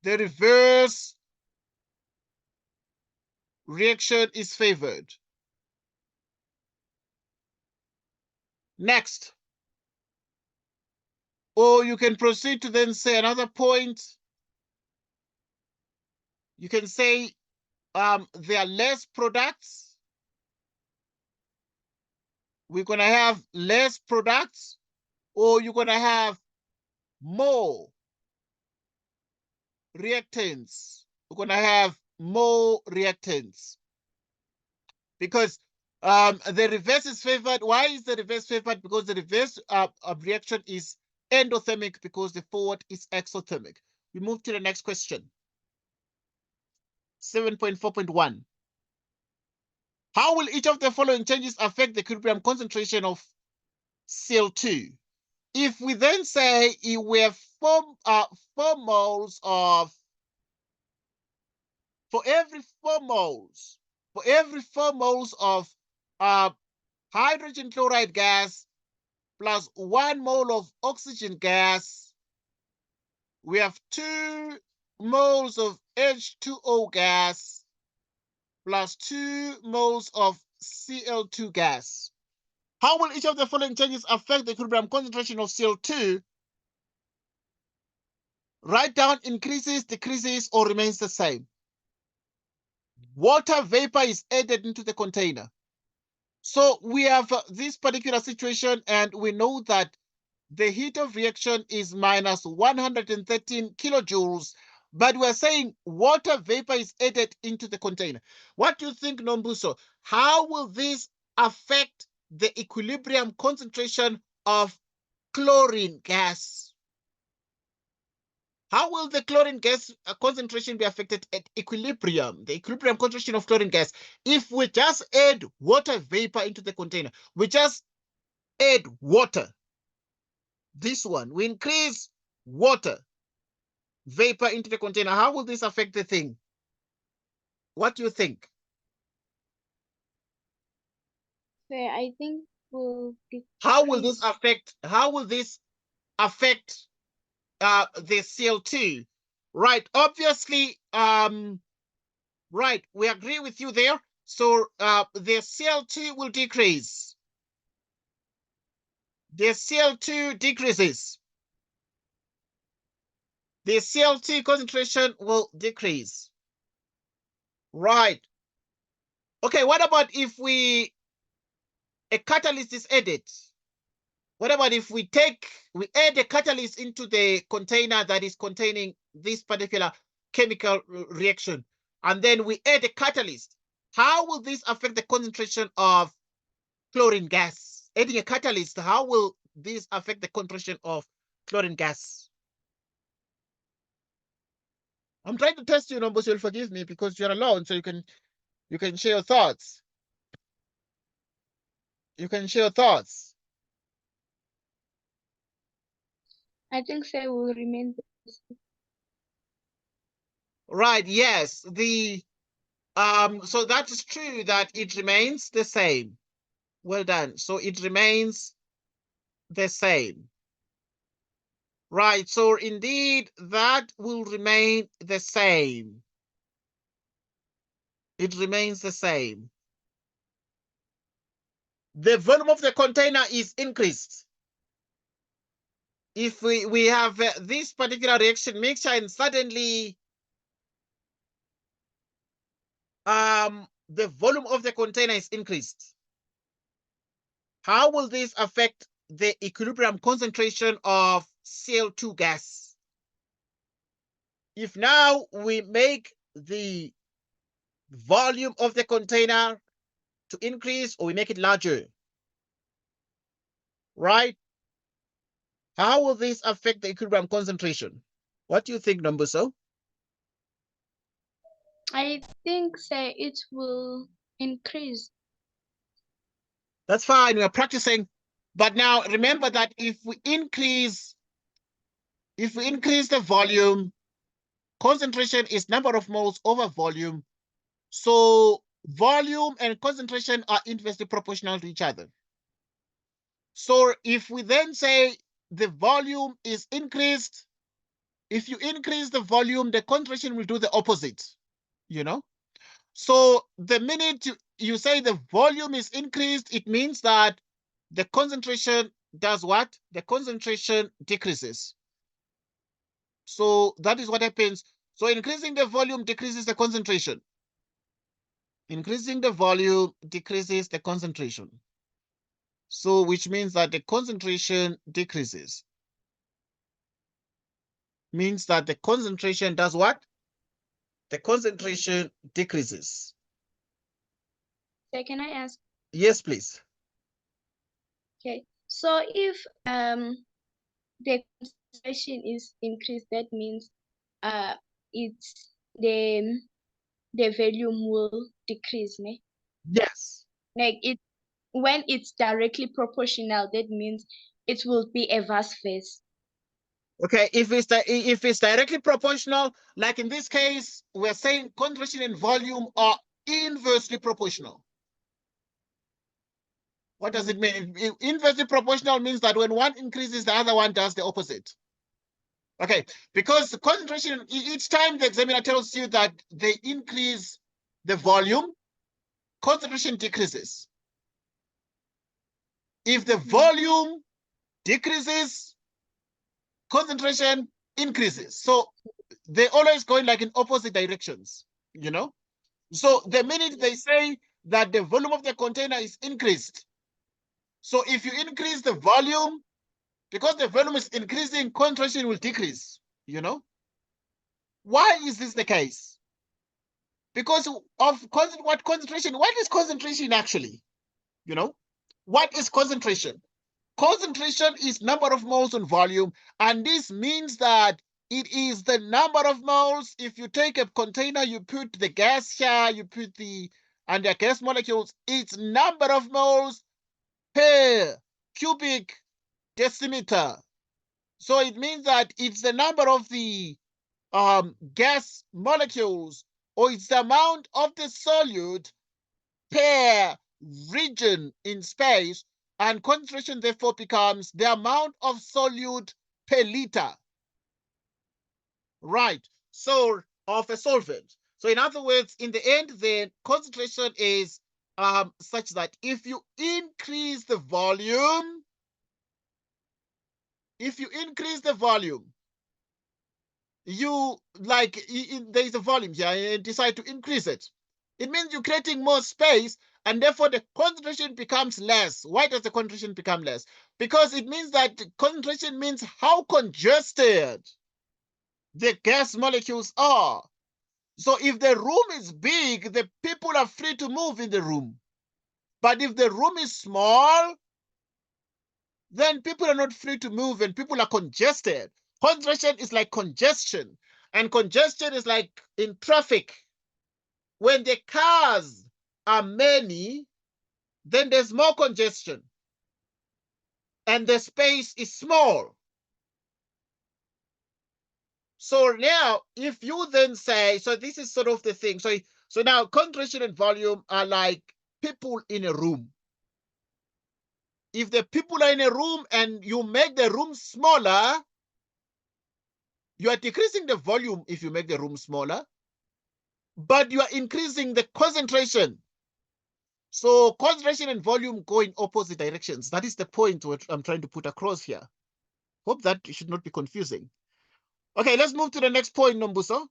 The reverse reaction is favored. Next. Or you can proceed to then say another point. You can say there are less products. We're going to have less products, or you're going to have more reactants. We're going to have more reactants. Because the reverse is favored. Why is the reverse favored? Because the reverse reaction is endothermic, because the forward is exothermic. We move to the next question. 7.4.1. How will each of the following changes affect the equilibrium concentration of Cl2? If we then say we have 4 moles of, for every 4 moles for every 4 moles of hydrogen chloride gas plus 1 mole of oxygen gas, we have 2 moles of H2O gas plus 2 moles of Cl2 gas. How will each of the following changes affect the equilibrium concentration of Cl2? Write down increases, decreases, or remains the same. Water vapor is added into the container. So we have this particular situation, and we know that the heat of reaction is minus 113 kilojoules, but we're saying water vapor is added into the container. What do you think, Nombuso? How will this affect the equilibrium concentration of chlorine gas? How will the chlorine gas concentration be affected at equilibrium, the equilibrium concentration of chlorine gas, if we just add water vapor into the container? We just add water. This one, we increase water vapor into the container. How will this affect the thing? What do you think? So I think will How will this affect? How will this affect the Cl2? Right. Obviously, right. We agree with you there. So the Cl2 will decrease. The Cl2 decreases. The Cl2 concentration will decrease. Right. Okay, what about if a catalyst is added? What about if we add a catalyst into the container that is containing this particular chemical reaction, and then we add a catalyst? How will this affect the concentration of chlorine gas? Adding a catalyst, how will this affect the concentration of chlorine gas? I'm trying to test you, Nombos. You'll forgive me because you're alone, so you can share your thoughts. You can share your thoughts. I think so will remain the same. Right, yes. So that is true that it remains the same. Well done. So it remains the same. Right, so indeed that will remain the same. It remains the same. The volume of the container is increased. If we have this particular reaction mixture and suddenly the volume of the container is increased, how will this affect the equilibrium concentration of Cl2 gas? If now we make the volume of the container to increase, or we make it larger, right? How will this affect the equilibrium concentration? What do you think, Nombuso? I think say it will increase. That's fine, we are practicing. But now remember that if we increase the volume, concentration is number of moles over volume. So volume and concentration are inversely proportional to each other. So if we then say the volume is increased, if you increase the volume, the concentration will do the opposite, you know? So the minute you say the volume is increased, it means that the concentration does what? The concentration decreases. So that is what happens. So increasing the volume decreases the concentration. Increasing the volume decreases the concentration. So which means that the concentration decreases. Means that the concentration does what? The concentration decreases. So can I ask? Yes, please. Okay. So if the concentration is increased, that means it's the volume will decrease, ne? Yes. Like when it's directly proportional, that means it will be a vice versa. Okay, if it's directly proportional, like in this case, we're saying concentration and volume are inversely proportional. What does it mean? Inversely proportional means that when one increases, the other one does the opposite. Okay, because the concentration, each time the examiner tells you that they increase the volume, concentration decreases. If the volume decreases, concentration increases. So they always going like in opposite directions, you know? So the minute they say that the volume of the container is increased, so if you increase the volume, because the volume is increasing, concentration will decrease, you know? Why is this the case? Because of what concentration, what is concentration actually? You know, what is concentration? Concentration is number of moles on volume, and this means that it is the number of moles. If you take a container, you put the gas here, you put the gas molecules, it's number of moles per cubic decimeter. So it means that it's the number of the gas molecules, or it's the amount of the solute per region in space, and concentration therefore becomes the amount of solute per liter, right? So of a solvent. So in other words, in the end, the concentration is such that if you increase the volume, you like there is a volume here and decide to increase it, it means you're creating more space, and therefore the concentration becomes less. Why does the concentration become less? Because it means that concentration means how congested the gas molecules are. So if the room is big, the people are free to move in the room. But if the room is small, then people are not free to move and people are congested. Concentration is like congestion, and congestion is like in traffic. When the cars are many, then there's more congestion and the space is small. So now, if you then say, so this is sort of the thing. So now concentration and volume are like people in a room. If the people are in a room and you make the room smaller, you are decreasing the volume if you make the room smaller, but you are increasing the concentration. So concentration and volume go in opposite directions. That is the point what I'm trying to put across here. Hope that should not be confusing. Okay, let's move to the next point, Nombuso.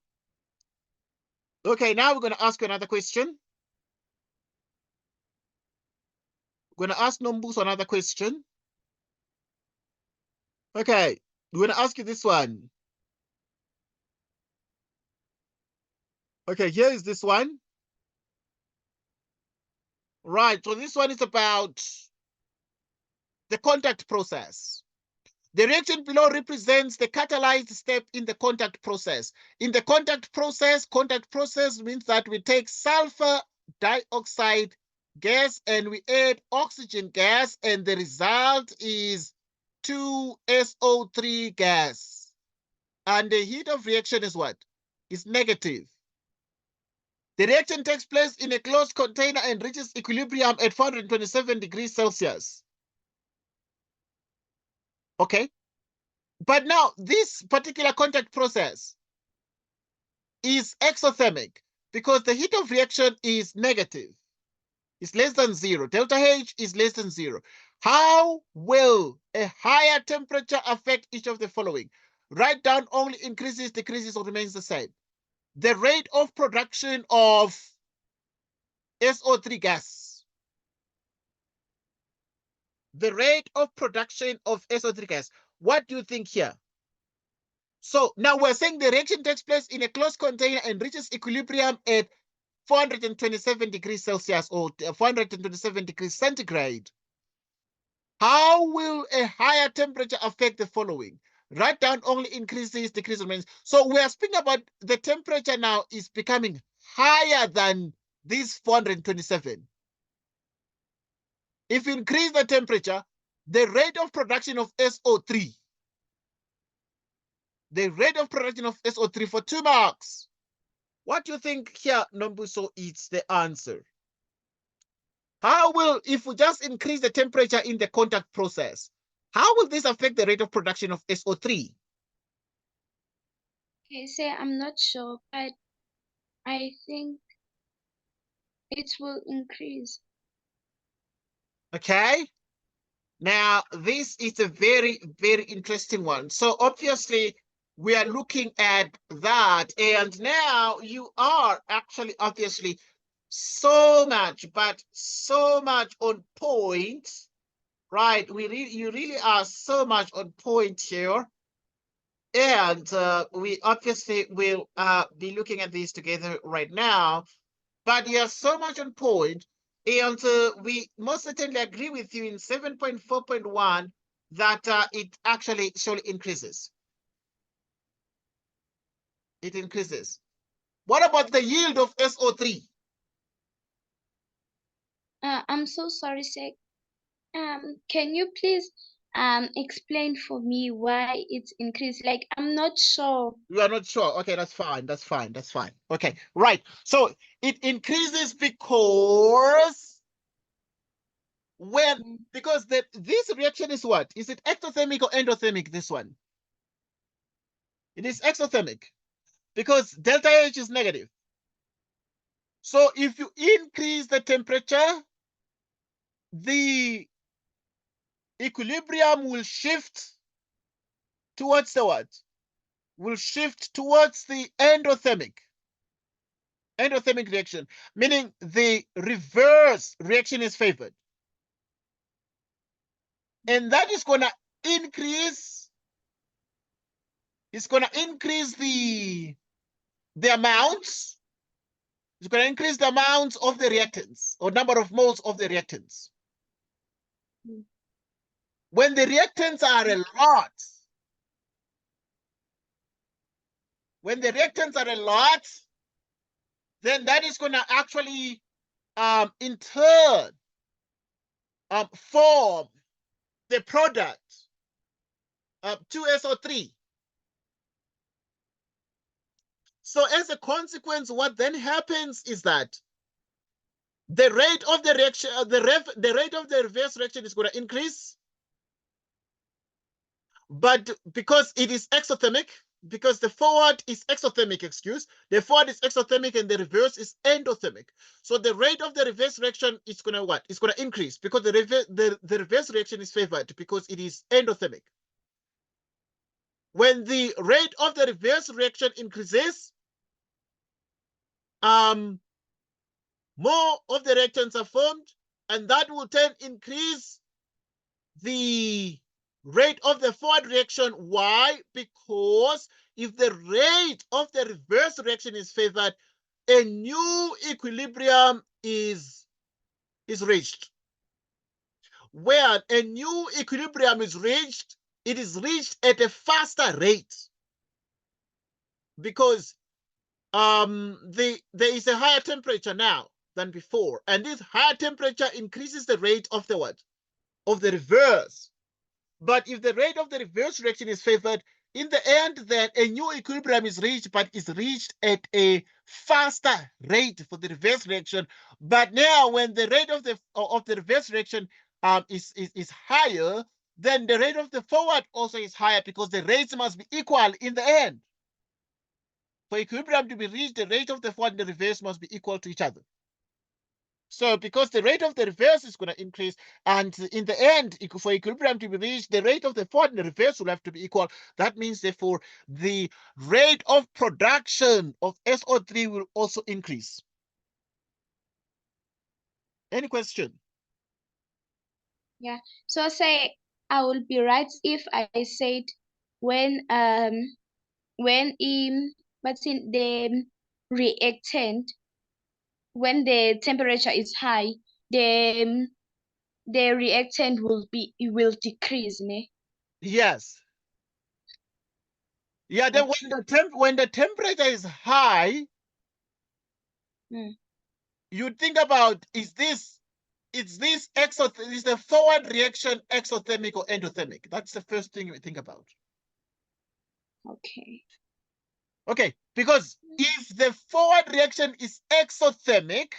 Okay, now we're going to ask you another question. We're going to ask Nombuso another question. Okay, we're going to ask you this one. Okay, here is this one. Right, so this one is about the contact process. The reaction below represents the catalyzed step in the contact process. In the contact process means that we take sulfur dioxide gas and we add oxygen gas, and the result is 2SO3 gas. And the heat of reaction is what? Is negative. The reaction takes place in a closed container and reaches equilibrium at 427 degrees Celsius. Okay. But now this particular contact process is exothermic because the heat of reaction is negative. It's less than 0. Delta H is less than 0. How will a higher temperature affect each of the following? Write down only increases, decreases, or remains the same. The rate of production of SO3 gas. The rate of production of SO3 gas. What do you think here? So now we're saying the reaction takes place in a closed container and reaches equilibrium at 427 degrees Celsius or 427 degrees centigrade. How will a higher temperature affect the following? Write down only increases, decreases, remains. So we are speaking about the temperature now is becoming higher than this 427. If you increase the temperature, the rate of production of SO3, the rate of production of SO3 for 2 marks. What do you think here, Nombuso, is the answer? How will, if we just increase the temperature in the contact process, how will this affect the rate of production of SO3? Okay, say I'm not sure, but I think it will increase. Okay. Now, this is a very, very interesting one. So obviously, we are looking at that. And now you are actually, obviously, so much, but so much on point, right? You really are so much on point here. And we obviously will be looking at these together right now. But you are so much on point, and we most certainly agree with you in 7.4.1 that it actually surely increases. It increases. What about the yield of SO3? I'm so sorry, say. Can you please explain for me why it's increased? Like, I'm not sure. You are not sure. Okay, that's fine. That's fine. That's fine. Okay, right. So it increases because when because this reaction is what? Is it ectothermic or endothermic? This one. It is exothermic because delta H is negative. So if you increase the temperature, the equilibrium will shift towards the what? Will shift towards the endothermic reaction, meaning the reverse reaction is favored. And that is going to increase, it's going to increase the amounts, it's going to increase the amounts of the reactants or number of moles of the reactants. When the reactants are a lot, when the reactants are a lot, then that is going to actually, in turn, form the product 2SO3. So as a consequence, what then happens is that the rate of the reaction, the rate of the reverse reaction is going to increase, but because it is exothermic, because the forward is exothermic, the forward is exothermic and the reverse is endothermic. So the rate of the reverse reaction is going to what? It's going to increase because the reverse reaction is favored because it is endothermic. When the rate of the reverse reaction increases, more of the reactants are formed, and that will then increase the rate of the forward reaction. Why? Because if the rate of the reverse reaction is favored, a new equilibrium is reached. Where a new equilibrium is reached, it is reached at a faster rate because there is a higher temperature now than before, and this higher temperature increases the rate of the what? Of the reverse. But if the rate of the reverse reaction is favored, in the end, then a new equilibrium is reached, but is reached at a faster rate for the reverse reaction. But now, when the rate of the reverse reaction is higher, then the rate of the forward also is higher because the rates must be equal in the end. For equilibrium to be reached, the rate of the forward and the reverse must be equal to each other. So because the rate of the reverse is going to increase, and in the end, for equilibrium to be reached, the rate of the forward and the reverse will have to be equal. That means, therefore, the rate of production of SO3 will also increase. Any question? Yeah. So say I will be right if I said when what's in the reactant, when the temperature is high, the reactant will decrease, ne? Yes. Yeah. Then when the temperature is high, you think about is the forward reaction exothermic or endothermic? That's the first thing you think about. Okay. Okay, because if the forward reaction is exothermic,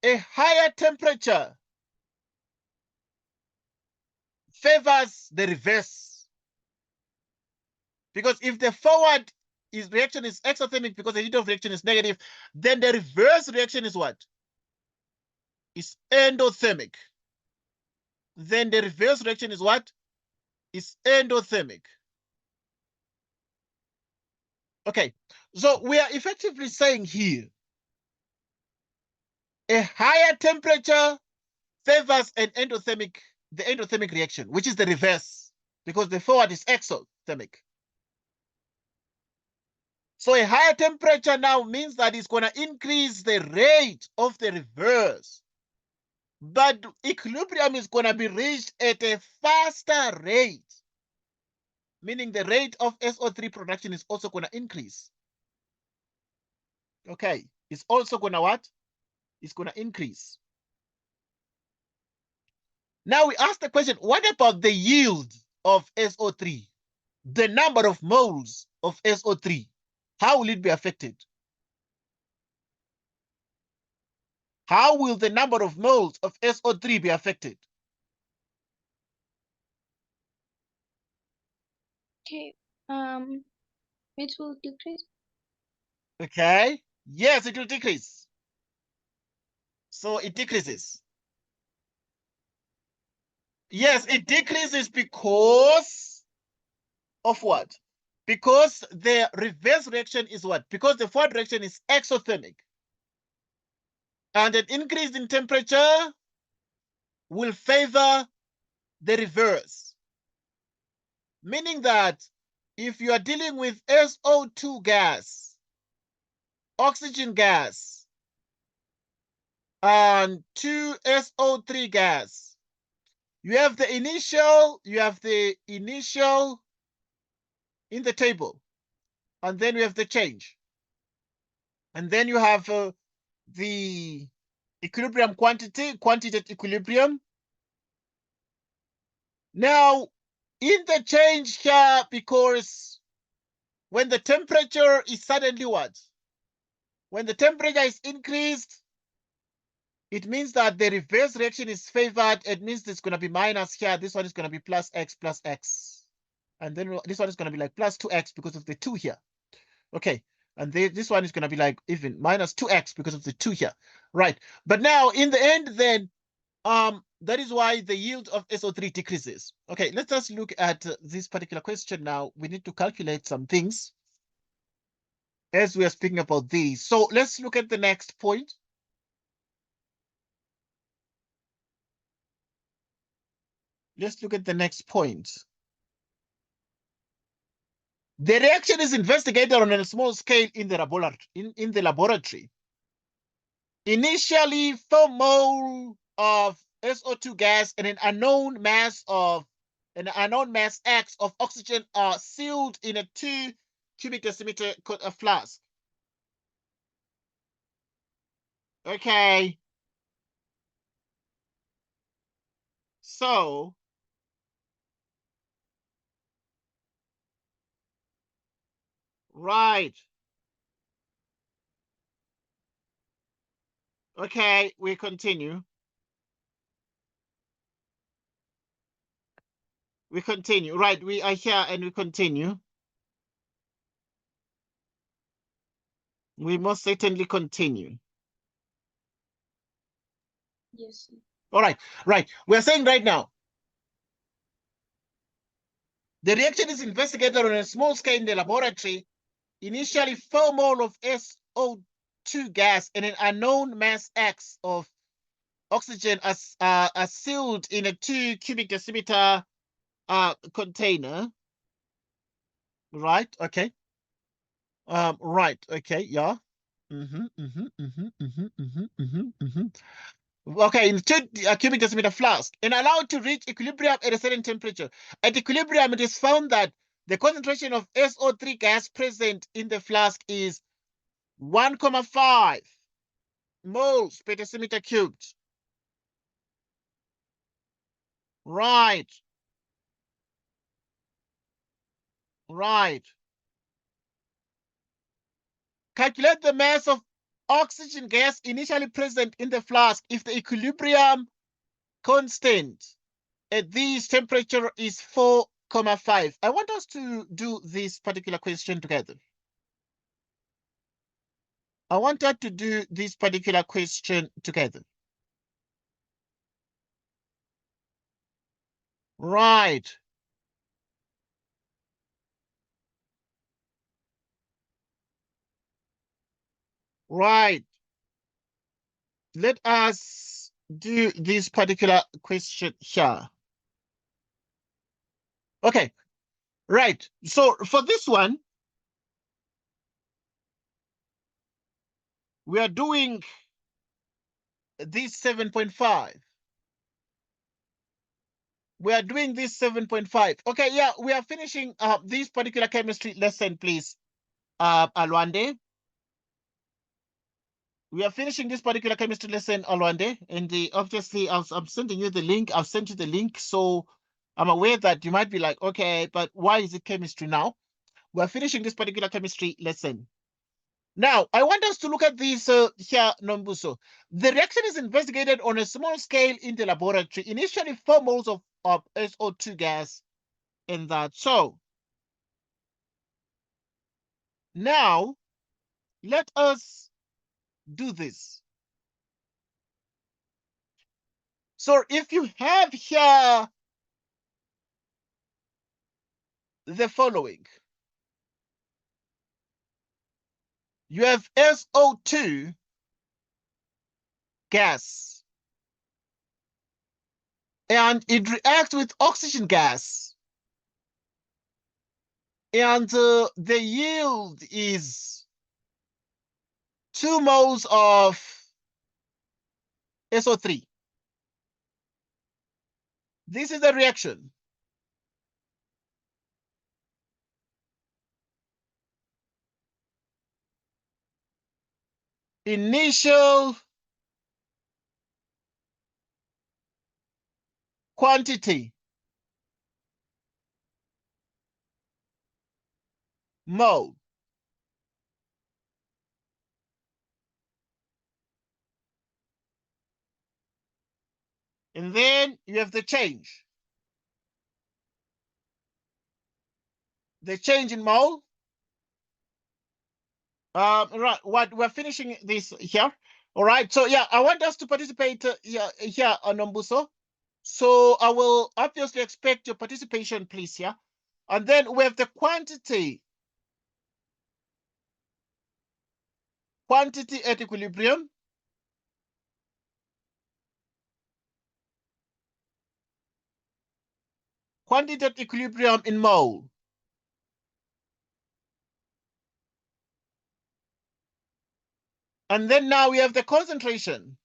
a higher temperature favors the reverse. Because if the forward reaction is exothermic because the heat of reaction is negative, then the reverse reaction is what? Is endothermic. Then the reverse reaction is what? Is endothermic. Okay, so we are effectively saying here, a higher temperature favors the endothermic reaction, which is the reverse, because the forward is exothermic. So a higher temperature now means that it's going to increase the rate of the reverse. But equilibrium is going to be reached at a faster rate, meaning the rate of SO3 production is also going to increase. Okay, it's also going to what? It's going to increase. Now we ask the question, what about the yield of SO3? The number of moles of SO3, how will it be affected? How will the number of moles of SO3 be affected? Okay. It will decrease. Okay. Yes, it will decrease. So it decreases. Yes, it decreases because of what? Because the reverse reaction is what? Because the forward reaction is exothermic. And an increase in temperature will favor the reverse. Meaning that if you are dealing with SO2 gas, oxygen gas, and 2SO3 gas, you have the initial in the table, and then you have the change. And then you have the equilibrium quantity at equilibrium. Now, in the change here, because when the temperature is suddenly what? When the temperature is increased, it means that the reverse reaction is favored. It means it's going to be minus here. This one is going to be plus x. And then this one is going to be like plus 2x because of the 2 here. Okay. And this one is going to be like even minus 2x because of the 2 here. Right. But now in the end, then, that is why the yield of SO3 decreases. Okay, let's just look at this particular question now. We need to calculate some things as we are speaking about these. So let's look at the next point. Let's look at the next point. The reaction is investigated on a small scale in the laboratory. Initially, 4 mole of SO2 gas and an unknown mass X of oxygen are sealed in a 2 cubic decimeter flask. Okay. So right. Okay, we continue. We continue. Right, we are here and we continue. We must certainly continue. Yes. All right, right. We're saying right now, the reaction is investigated on a small scale in the laboratory. Initially, 4 mole of SO2 gas and an unknown mass X of oxygen are sealed in a 2 cubic decimeter container. Right, okay. Right, okay, yeah. Okay, in 2 cubic decimeter flask and allowed to reach equilibrium at a certain temperature. At equilibrium, it is found that the concentration of SO3 gas present in the flask is 1,5 moles per decimeter cubed. Right. Right. Calculate the mass of oxygen gas initially present in the flask if the equilibrium constant at this temperature is 4,5. I want us to do this particular question together. I want us to do this particular question together. Right. Right. Let us do this particular question here. Okay. Right. So for this one, we are doing this 7.5. We are doing this 7.5. Okay, yeah, we are finishing this particular chemistry lesson, please, Alwande. We are finishing this particular chemistry lesson, Alwande, and obviously I'm sending you the link. I've sent you the link, so I'm aware that you might be like, okay, but why is it chemistry now? We're finishing this particular chemistry lesson. Now, I want us to look at this here, Nombuso. The reaction is investigated on a small scale in the laboratory. Initially, 4 moles of SO2 gas in that. So, now, let us do this. So, if you have here the following. You have SO2 gas, and it reacts with oxygen gas, and the yield is 2 moles of SO3. This is the reaction. Initial quantity, mole. And then you have the change. The change in mole. Right, what we're finishing this here. All right, so yeah, I want us to participate here on Nombuso. So I will obviously expect your participation, please, here. And then we have the quantity at equilibrium. Quantity at equilibrium in mole. And then now we have the concentration.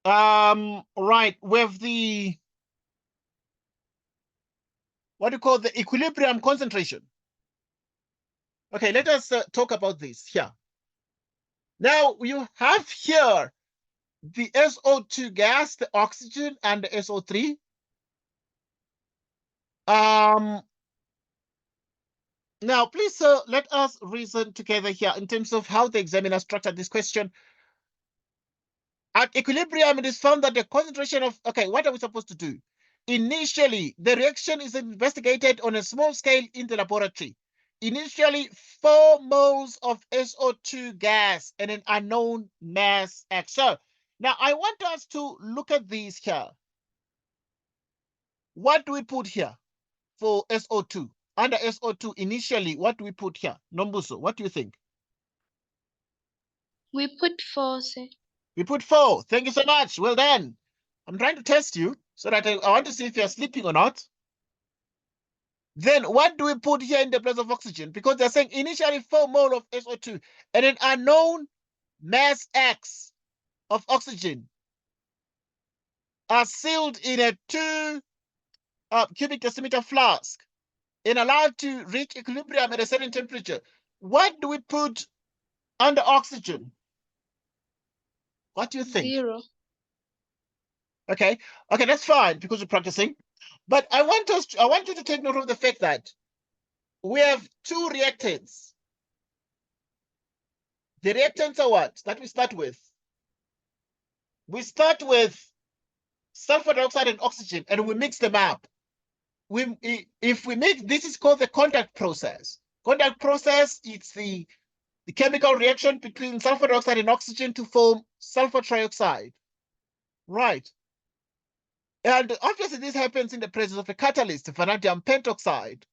Right, with the, what do you call the equilibrium concentration? Okay, let us talk about this here. Now you have here the SO2 gas, the oxygen, and the SO3. Now, please, let us reason together here in terms of how the examiner structured this question. At equilibrium, it is found that the concentration of, okay, what are we supposed to do? Initially, the reaction is investigated on a small scale in the laboratory. Initially, 4 moles of SO2 gas and an unknown mass X. So, now I want us to look at these here. What do we put here for SO2? Under SO2, initially, what do we put here? Nombuso, what do you think? We put 4, sir. We put 4. Thank you so much. Well done. I'm trying to test you so that I want to see if you're sleeping or not. Then what do we put here in the place of oxygen? Because they're saying initially 4 mole of SO2 and an unknown mass X of oxygen are sealed in a 2 cubic decimeter flask and allowed to reach equilibrium at a certain temperature. What do we put under oxygen? What do you think? 0. Okay, that's fine because we're practicing. But I want you to take note of the fact that we have two reactants. The reactants are what? That we start with. We start with sulfur dioxide and oxygen, and we mix them up. If we mix, this is called the contact process. Contact process, it's the chemical reaction between sulfur dioxide and oxygen to form sulfur trioxide. Right. And obviously this happens in the presence of a catalyst, vanadium pentoxide.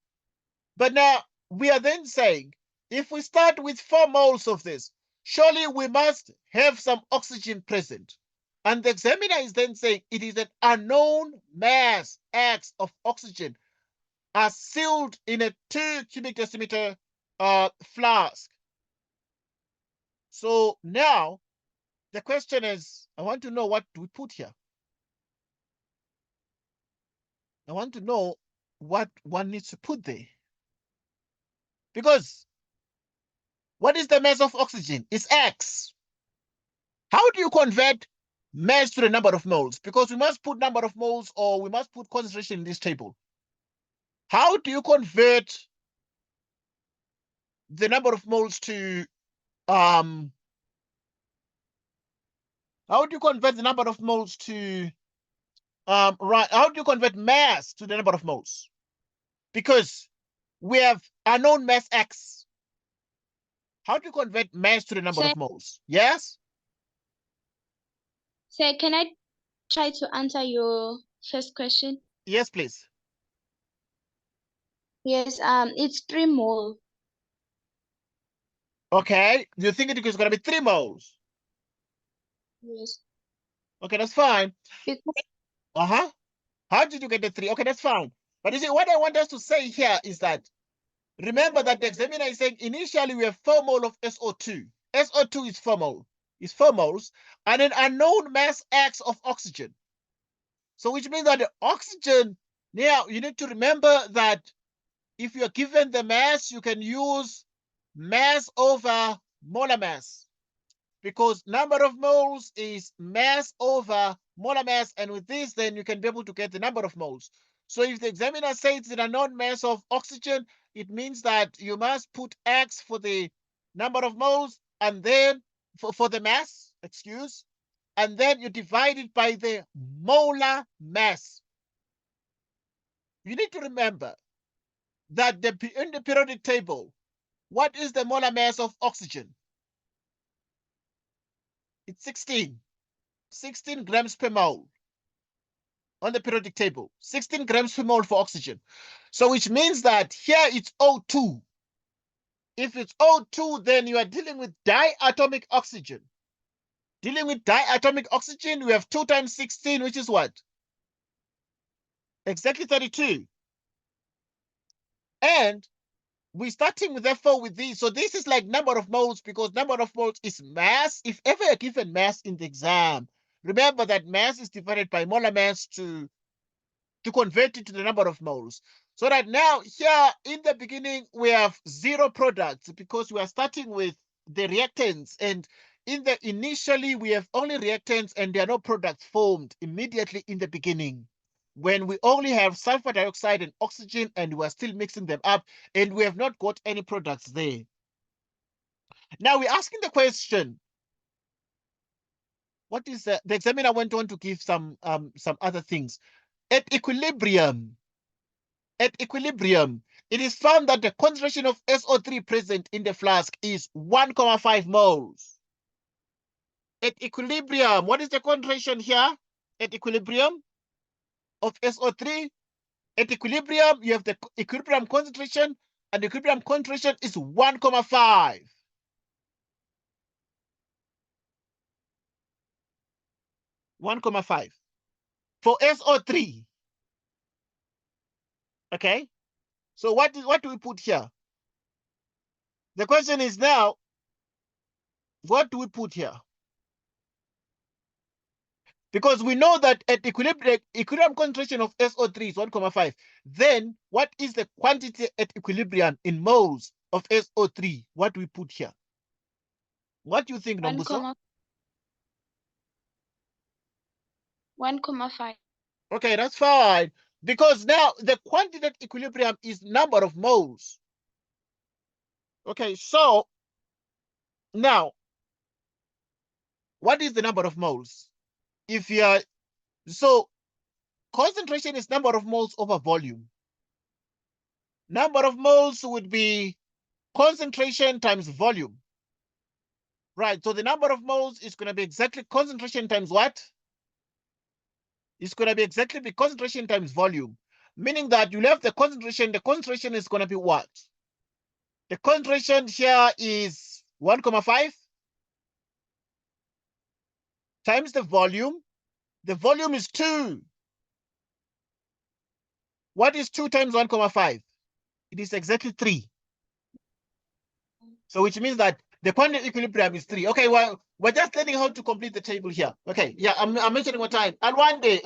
But now we are then saying, if we start with 4 moles of this, surely we must have some oxygen present. And the examiner is then saying it is an unknown mass X of oxygen are sealed in a 2 cubic decimeter flask. So now the question is, I want to know what we put here. I want to know what one needs to put there. Because what is the mass of oxygen? It's X. How do you convert mass to the number of moles? Because we must put number of moles or we must put concentration in this table. How do you convert the number of moles to how do you convert the number of moles to right, how do you convert mass to the number of moles? Because we have unknown mass X. How do you convert mass to the number of moles? Yes? So can I try to answer your first question? Yes, please. Yes, it's 3 mole. Okay. You think it is going to be 3 moles? Yes. Okay, that's fine. Because Uh-huh. How did you get the 3? Okay, that's fine. But you see, what I want us to say here is that, remember that the examiner is saying initially we have 4 mole of SO2. SO2 is 4 mole. It's 4 moles. And an unknown mass X of oxygen. So which means that the oxygen, now you need to remember that if you're given the mass, you can use mass over molar mass. Because number of moles is mass over molar mass, and with this, then you can be able to get the number of moles. So if the examiner says it's an unknown mass of oxygen, it means that you must put X for the number of moles, and then for the mass, and then you divide it by the molar mass. You need to remember that in the periodic table, what is the molar mass of oxygen? It's 16 grams per mole on the periodic table, 16 grams per mole for oxygen. So which means that here it's O2. If it's O2, then you are dealing with diatomic oxygen. Dealing with diatomic oxygen, we have 2 times 16, which is what? Exactly 32. And we're starting with therefore with this. So this is like number of moles, because number of moles is mass. If ever you're given mass in the exam, remember that mass is divided by molar mass to convert it to the number of moles. So that now here in the beginning, we have 0 products because we are starting with the reactants, and initially we have only reactants and there are no products formed immediately in the beginning, when we only have sulfur dioxide and oxygen and we're still mixing them up and we have not got any products there. Now we're asking the question, what is the examiner went on to give some other things. At equilibrium, it is found that the concentration of SO3 present in the flask is 1,5 moles. At equilibrium, what is the concentration here? At equilibrium of SO3, at equilibrium, you have the equilibrium concentration, and the equilibrium concentration is 1,5. For SO3. Okay? So what do we put here? The question is now, what do we put here? Because we know that at equilibrium concentration of SO3 is 1,5. Then what is the quantity at equilibrium in moles of SO3? What do we put here? What do you think, Nombuso? 1,5. Okay, that's fine. Because now the quantity at equilibrium is number of moles. Okay, so now, what is the number of moles? If you are, so concentration is number of moles over volume. Number of moles would be concentration times volume. Right, so the number of moles is going to be exactly concentration times what? It's going to be exactly the concentration times volume, meaning that you have the concentration is going to be what? The concentration here is 1,5 times the volume. The volume is 2. What is 2 times 1,5? It is exactly 3. So which means that the quantity equilibrium is 3. Okay, well, we're just learning how to complete the table here. Okay, yeah, I'm mentioning what time. And one day,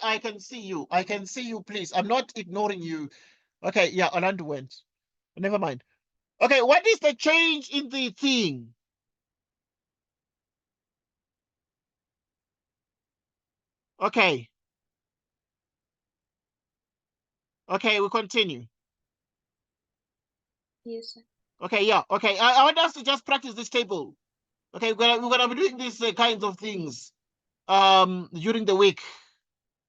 I can see you. I can see you, please. I'm not ignoring you. Okay, yeah, Orlando went. Never mind. Okay, what is the change in the thing? Okay. Okay, we continue. Yes, sir. Okay, yeah, okay. I want us to just practice this table. Okay, we're gonna be doing these kinds of things during the week.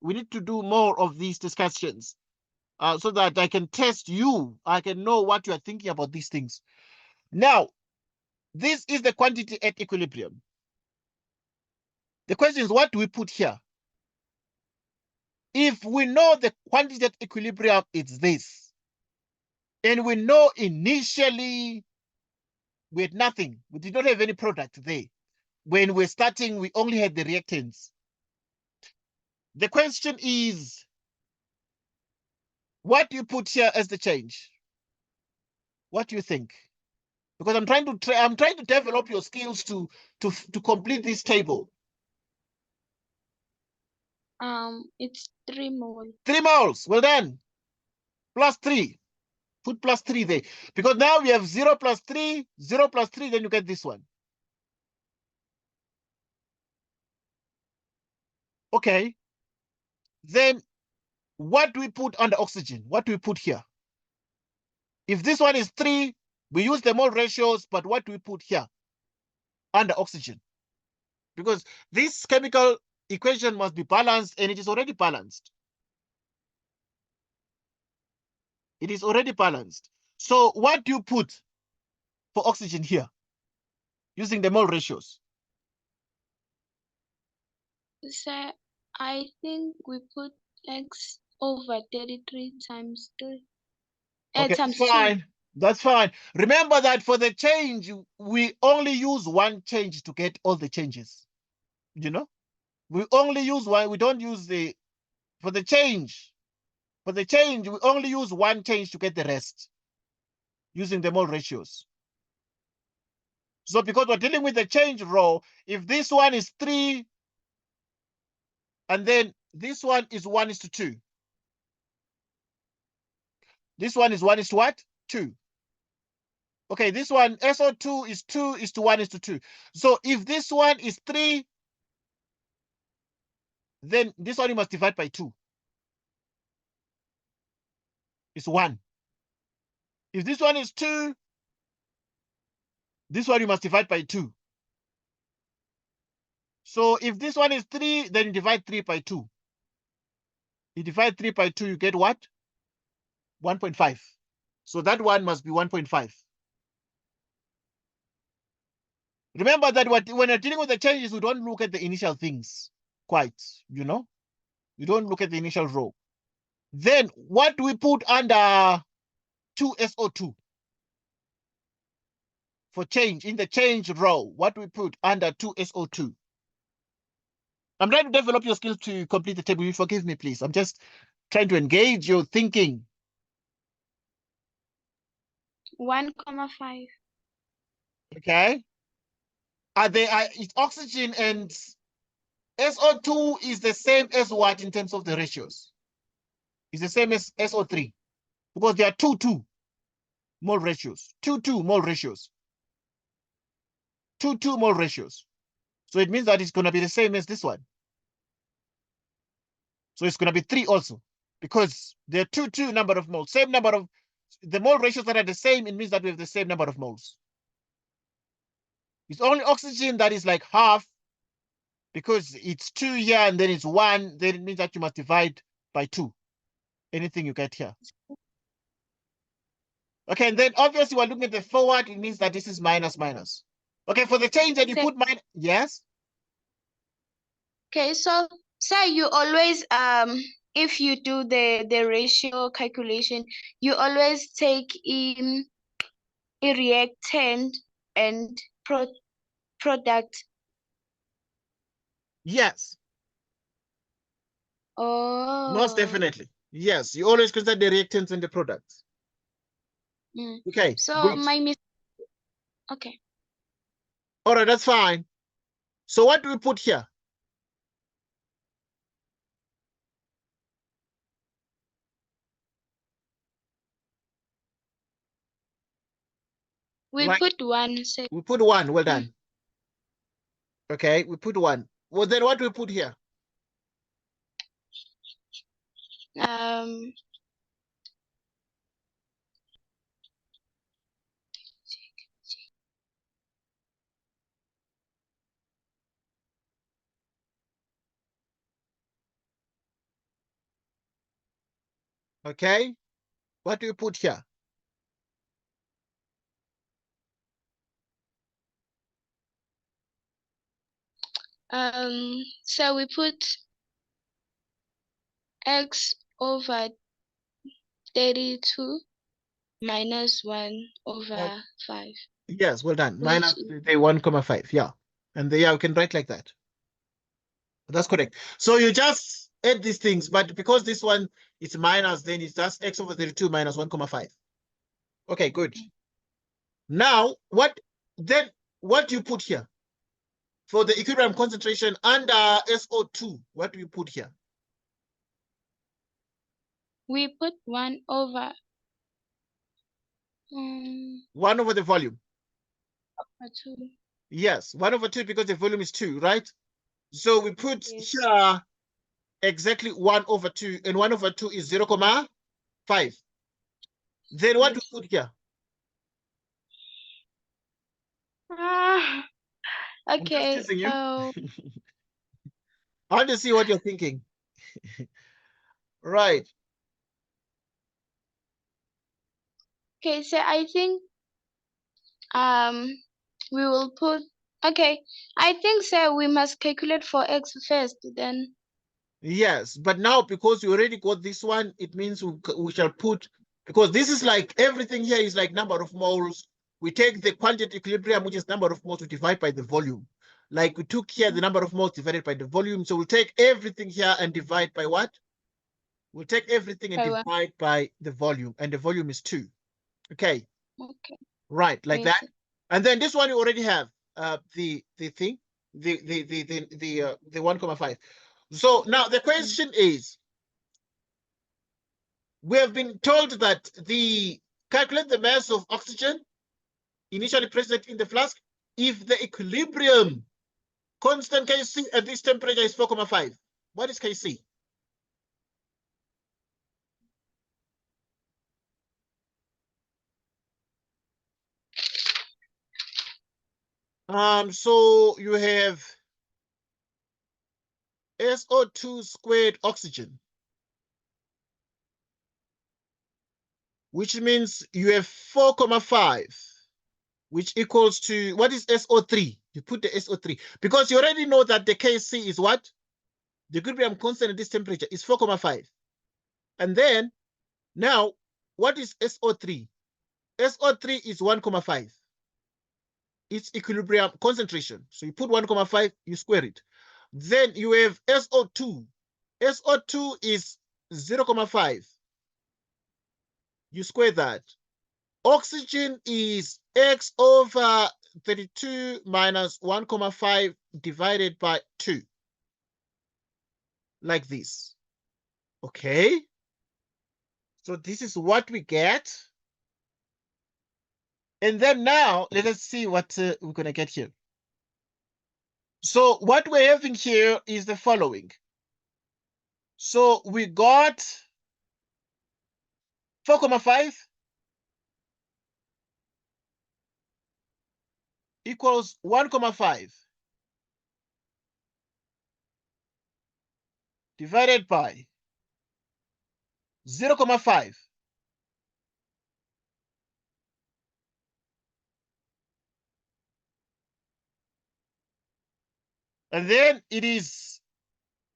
We need to do more of these discussions so that I can test you. I can know what you are thinking about these things. Now, this is the quantity at equilibrium. The question is, what do we put here? If we know the quantity at equilibrium is this, and we know initially we had nothing, we did not have any product there. When we're starting, we only had the reactants. The question is, what do you put here as the change? What do you think? Because I'm trying to develop your skills to complete this table. It's 3 mole. 3 moles. Well done. Plus 3. Put plus 3 there. Because now we have 0 plus 3, 0 plus 3, then you get this one. Okay. Then what do we put under oxygen? What do we put here? If this one is 3, we use the mole ratios, but what do we put here under oxygen? Because this chemical equation must be balanced, and it is already balanced. It is already balanced. So what do you put for oxygen here using the mole ratios? Sir, I think we put X over 33 times 3. Okay, Times that's fine. 2. That's fine. Remember that for the change, we only use one change to get all the changes. You know, we only use one. We don't use for the change. For the change, we only use one change to get the rest using the mole ratios. So because we're dealing with the change row, if this one is 3, and then this one is 1:2. This one is 1 is to what? 2. Okay, this one, SO2 is 2:1:2. So if this one is 3, then this one you must divide by 2. It's 1. If this one is 2, this one you must divide by 2. So if this one is 3, then you divide 3 by 2. You divide 3 by 2, you get what? 1.5. So that one must be 1.5. Remember that when you're dealing with the changes, we don't look at the initial things quite, you know? We don't look at the initial row. Then what do we put under 2SO2? For change, in the change row, what do we put under 2SO2? I'm trying to develop your skills to complete the table. You forgive me, please. I'm just trying to engage your thinking. 1,5. Okay. It's oxygen and SO2 is the same as what in terms of the ratios? It's the same as SO3 because there are 2 mole ratios. 2 mole ratios. 2 mole ratios. So it means that it's going to be the same as this one. So it's going to be 3 also. because there are two number of moles, same number of the mole ratios that are the same. It means that we have the same number of moles. It's only oxygen that is like half, because it's 2 here and then it's 1. Then it means that you must divide by 2. Anything you get here. Okay, and then obviously we're looking at the forward. It means that this is minus minus. Okay, for the change that you put minus, yes. Okay, so say you always if you do the ratio calculation, you always take in a reactant and product. Yes. Oh. Most definitely. Yes, you always consider the reactants and the products. Okay. So good. Okay. All right, that's fine. So what do we put here? We put 1. We put 1. Well done. Okay, we put 1. Well, then what do we put here? Okay, what do we put here? So we put x over 32 minus 1 over 5. Yes, well done. Minus the 1,5. Yeah. And yeah, you can write like that. That's correct. So you just add these things, but because this one is minus, then it's just x over 32 minus 1,5. Okay, good. Now, what do you put here? For the equilibrium concentration under SO2, what do you put here? We put 1 over 1 over the volume. 2. Yes, 1 over 2 because the volume is 2, right? So we put here exactly 1 over 2, and 1 over 2 is 0,5. Then what do we put here? Okay. I want to see what you're thinking. Right. Okay, so I think we will put, okay, I think so we must calculate for x first then. Yes, but now because we already got this one, it means we shall put, because this is like everything here is like number of moles. We take the quantity equilibrium, which is number of moles, to divide by the volume. Like we took here the number of moles divided by the volume. So we'll take everything here and divide by what? We'll take everything and divide by the volume, and the volume is 2. Okay. Okay. Right, like that. And then this one you already have the thing, the 1,5. So now the question is, we have been told that calculate the mass of oxygen initially present in the flask if the equilibrium constant Kc at this temperature is 4,5. What is Kc? So you have SO2 squared oxygen, which means you have 4,5, which equals to, what is SO3? You put the SO3, because you already know that the Kc is what? The equilibrium constant at this temperature is 4,5. And then, now, what is SO3? SO3 is 1,5. It's equilibrium concentration. So you put 1,5, you square it. Then you have SO2. SO2 is 0,5. You square that. Oxygen is x over 32 minus 1,5 divided by 2. Like this. Okay. So this is what we get. And then now, let us see what we're going to get here. So what we're having here is the following. So we got 4,5 equals 1,5 divided by 0,5. And then it is,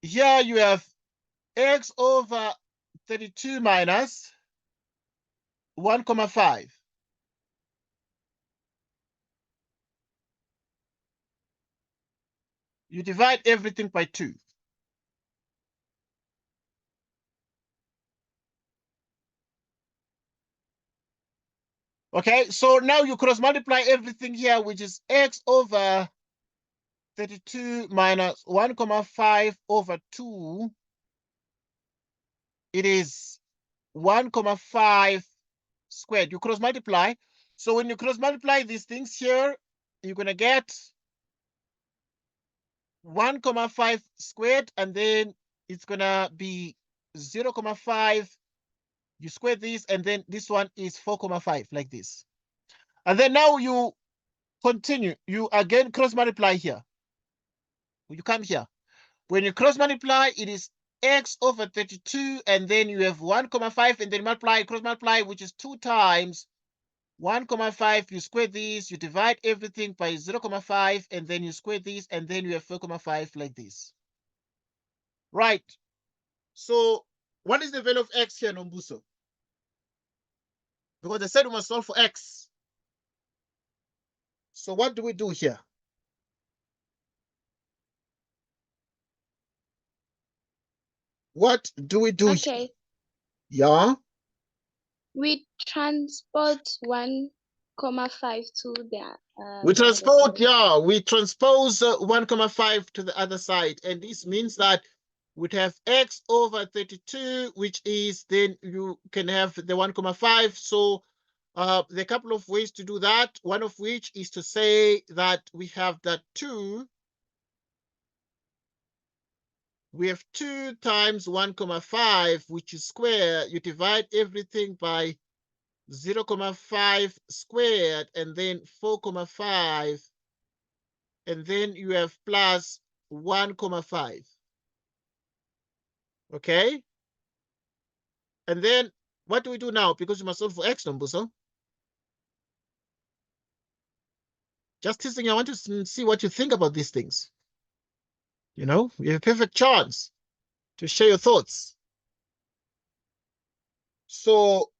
here you have x over 32 minus 1,5. You divide everything by 2. Okay, so now you cross multiply everything here, which is x over 32 minus 1,5 over 2. It is 1,5 squared. You cross multiply. So when you cross multiply these things here, you're going to get 1,5 squared, and then it's going to be 0,5. You square this, and then this one is 4,5, like this. And then now you continue. You again cross multiply here. You come here. When you cross multiply, it is x over 32, and then you have 1,5, and then multiply, cross multiply, which is 2 times 1,5. You square this, you divide everything by 0,5, and then you square this, and then you have 4,5 like this. Right. So what is the value of x here, Nombuso? Because they said we must solve for x. So what do we do here? What do we do here? Okay, Yeah. we transport 1,5 to the We other transport, side. yeah, we transpose 1,5 to the other side. And this means that we'd have x over 32, which is, then you can have the 1,5. So there are a couple of ways to do that. One of which is to say that we have that 2. We have 2 times 1,5, which is square. You divide everything by 0,5 squared, and then 4,5. And then you have plus 1,5. Okay? And then what do we do now? Because we must solve for x, Nombuso. Just teasing, I want to see what you think about these things. You know, you have a perfect chance to share your thoughts. So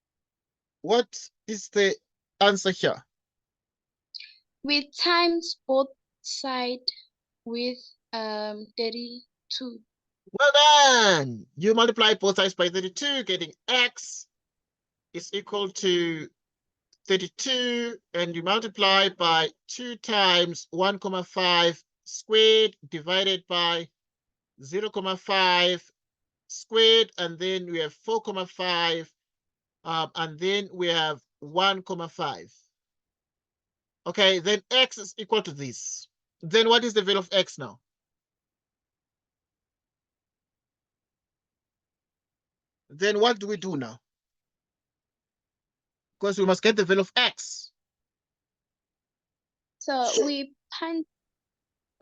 what is the answer here? We times both sides with 32. Well done. You multiply both sides by 32, getting x is equal to 32, and you multiply by 2 times 1,5 squared divided by 0,5 squared, and then we have 4,5, and then we have 1,5. Okay, then x is equal to this. Then what is the value of x now? Then what do we do now? Because we must get the value of x. So we punch.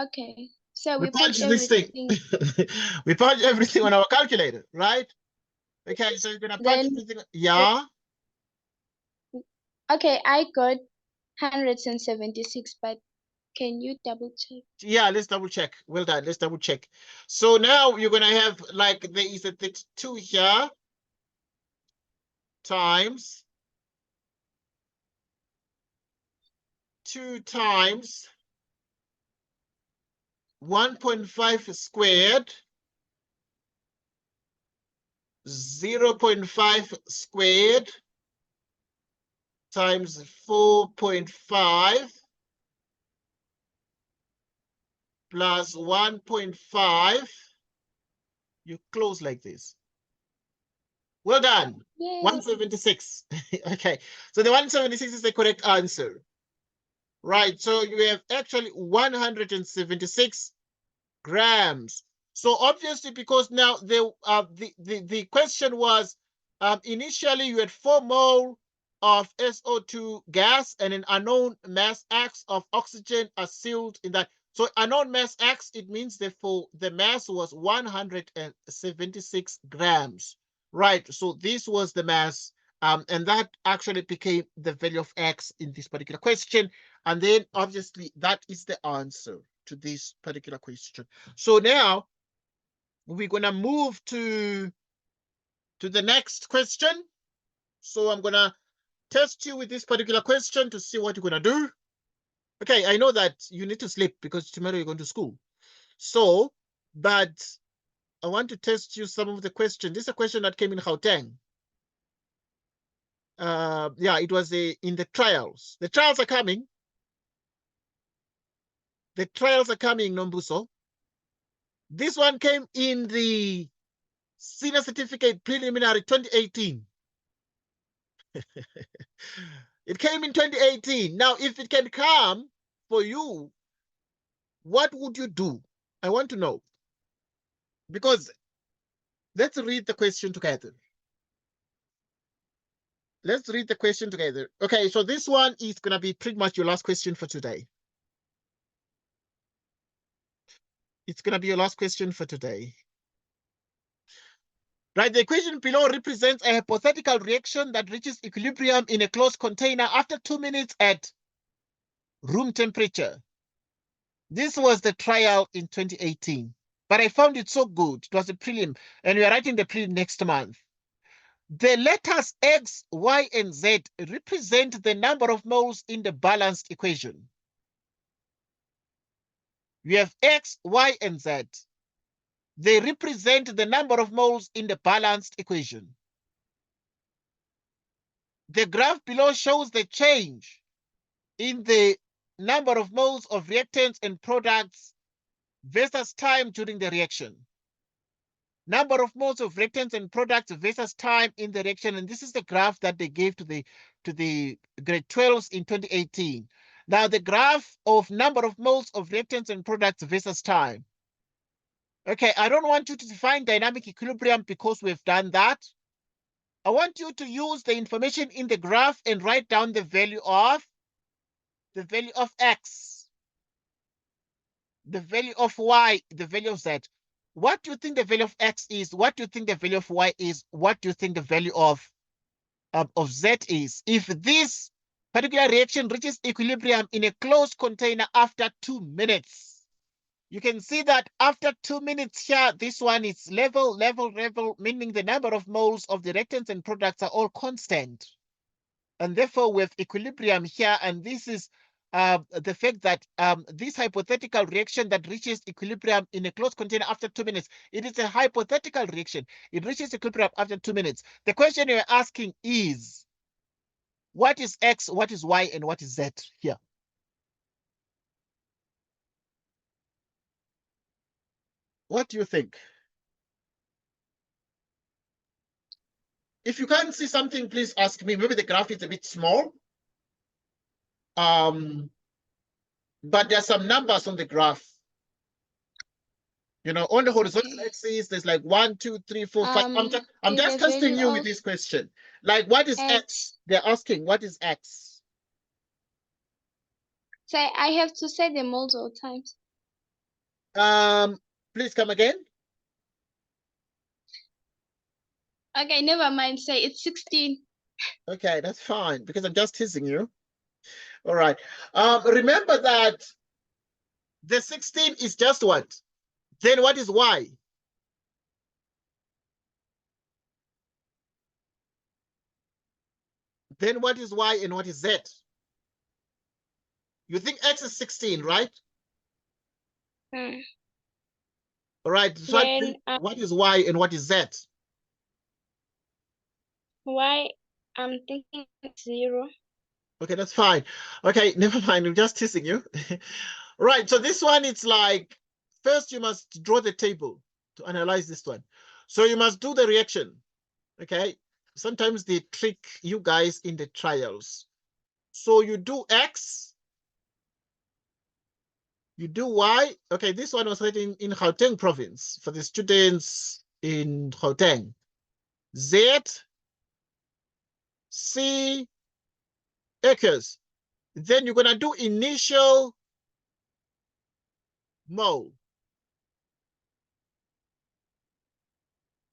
Okay. So We we punch punch this thing. everything. We punch everything on our calculator, right? Okay, so you're gonna punch Then everything. Yeah. okay, I got 176, but can you double check? Yeah, let's double check. Well done. Let's double check. So now you're gonna have, like, there is a 32 here times 2 times 1.5 squared, 0.5 squared times 4.5 plus 1.5. You close like this. Well done. Yay. 176. Okay, so the 176 is the correct answer. Right, so you have actually 176 grams. So obviously, because now the question was initially you had 4 mole of SO2 gas and an unknown mass X of oxygen are sealed in that. So unknown mass X, it means therefore the mass was 176 grams, right? So this was the mass, and that actually became the value of X in this particular question. And then obviously that is the answer to this particular question. So now we're gonna move to the next question. So I'm gonna test you with this particular question to see what you're gonna do. Okay, I know that you need to sleep because tomorrow you're going to school. So, but I want to test you some of the questions. This is a question that came in Gauteng. Yeah, it was in the trials. The trials are coming. The trials are coming, Nombuso. This one came in the Senior Certificate Preliminary 2018. It came in 2018. Now, if it can come for you, what would you do? I want to know. Because let's read the question together. Let's read the question together. Okay, so this one is going to be pretty much your last question for today. It's going to be your last question for today. Right, the equation below represents a hypothetical reaction that reaches equilibrium in a closed container after 2 minutes at room temperature. This was the trial in 2018, but I found it so good. It was a prelim, and we are writing the prelim next month. The letters X, Y, and Z represent the number of moles in the balanced equation. We have X, Y, and Z. They represent the number of moles in the balanced equation. The graph below shows the change in the number of moles of reactants and products versus time during the reaction. Number of moles of reactants and products versus time in the reaction, and this is the graph that they gave to the grade 12s in 2018. Now the graph of number of moles of reactants and products versus time. Okay, I don't want you to define dynamic equilibrium because we've done that. I want you to use the information in the graph and write down the value of X, the value of Y, the value of Z. What do you think the value of X is? What do you think the value of Y is? What do you think the value of Z is? If this particular reaction reaches equilibrium in a closed container after 2 minutes, you can see that after 2 minutes here, this one is level, meaning the number of moles of the reactants and products are all constant. And therefore, we have equilibrium here, and this is the fact that this hypothetical reaction that reaches equilibrium in a closed container after 2 minutes, it is a hypothetical reaction. It reaches equilibrium after 2 minutes. The question you're asking is, what is X, what is Y, and what is Z here? What do you think? If you can't see something, please ask me. Maybe the graph is a bit small. But there's some numbers on the graph. You know, on the horizontal axis, there's like 1, 2, 3, 4, 5. I'm just testing you with this question. Like, what is X? They're asking, what is X? So I have to say the moles all times. Please come again. Okay, never mind. Say it's 16. Okay, that's fine because I'm just teasing you. All right. Remember that the 16 is just what? Then what is Y? Then what is Y and what is Z? You think X is 16, right? Hmm. All right. So then, what is Y and what is Z? Y, I'm thinking 0. Okay, that's fine. Okay, never mind. I'm just teasing you. Right. So this one, it's like, first you must draw the table to analyze this one. So you must do the reaction. Okay. Sometimes they trick you guys in the trials. So you do X, you do Y. Okay, this one was written in Gauteng province for the students in Gauteng. Z, C acres. Then you're gonna do initial mole.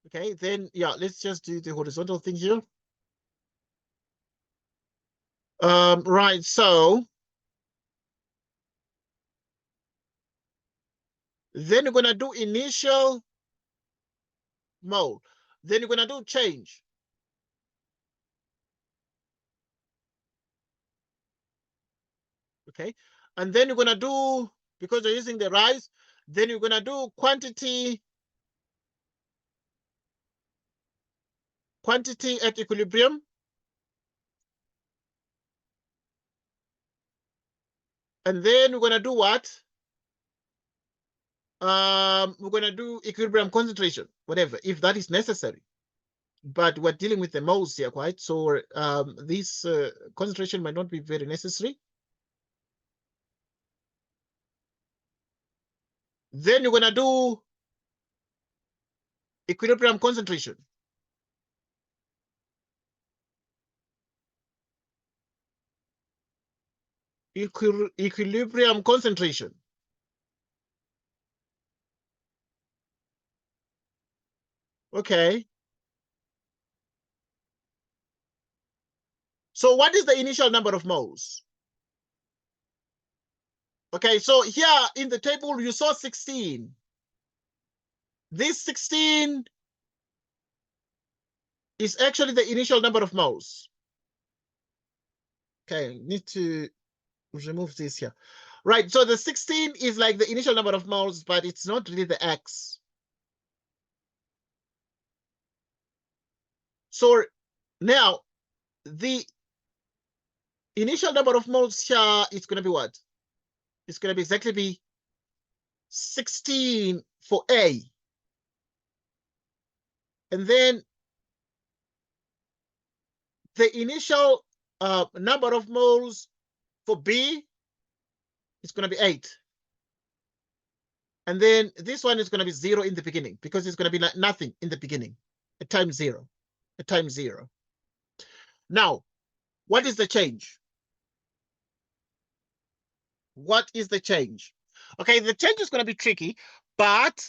Okay, then yeah, let's just do the horizontal thing here. Right, so then you're gonna do initial mole. Then you're gonna do change. Okay, and then you're gonna do, because you're using the rise, then you're gonna do quantity at equilibrium. And then we're gonna do what? We're gonna do equilibrium concentration, whatever, if that is necessary. But we're dealing with the moles here, quite, so this concentration might not be very necessary. Then you're gonna do equilibrium concentration. Equilibrium concentration. Okay. So what is the initial number of moles? Okay, so here in the table, you saw 16. This 16 is actually the initial number of moles. Okay, need to remove this here. Right, so the 16 is like the initial number of moles, but it's not really the X. So now the initial number of moles here is going to be what? It's going to be exactly 16 for A. And then the initial number of moles for B is going to be 8. And then this one is going to be 0 in the beginning, because it's going to be nothing in the beginning, a times 0, a times 0. Now, what is the change? What is the change? Okay, the change is going to be tricky, but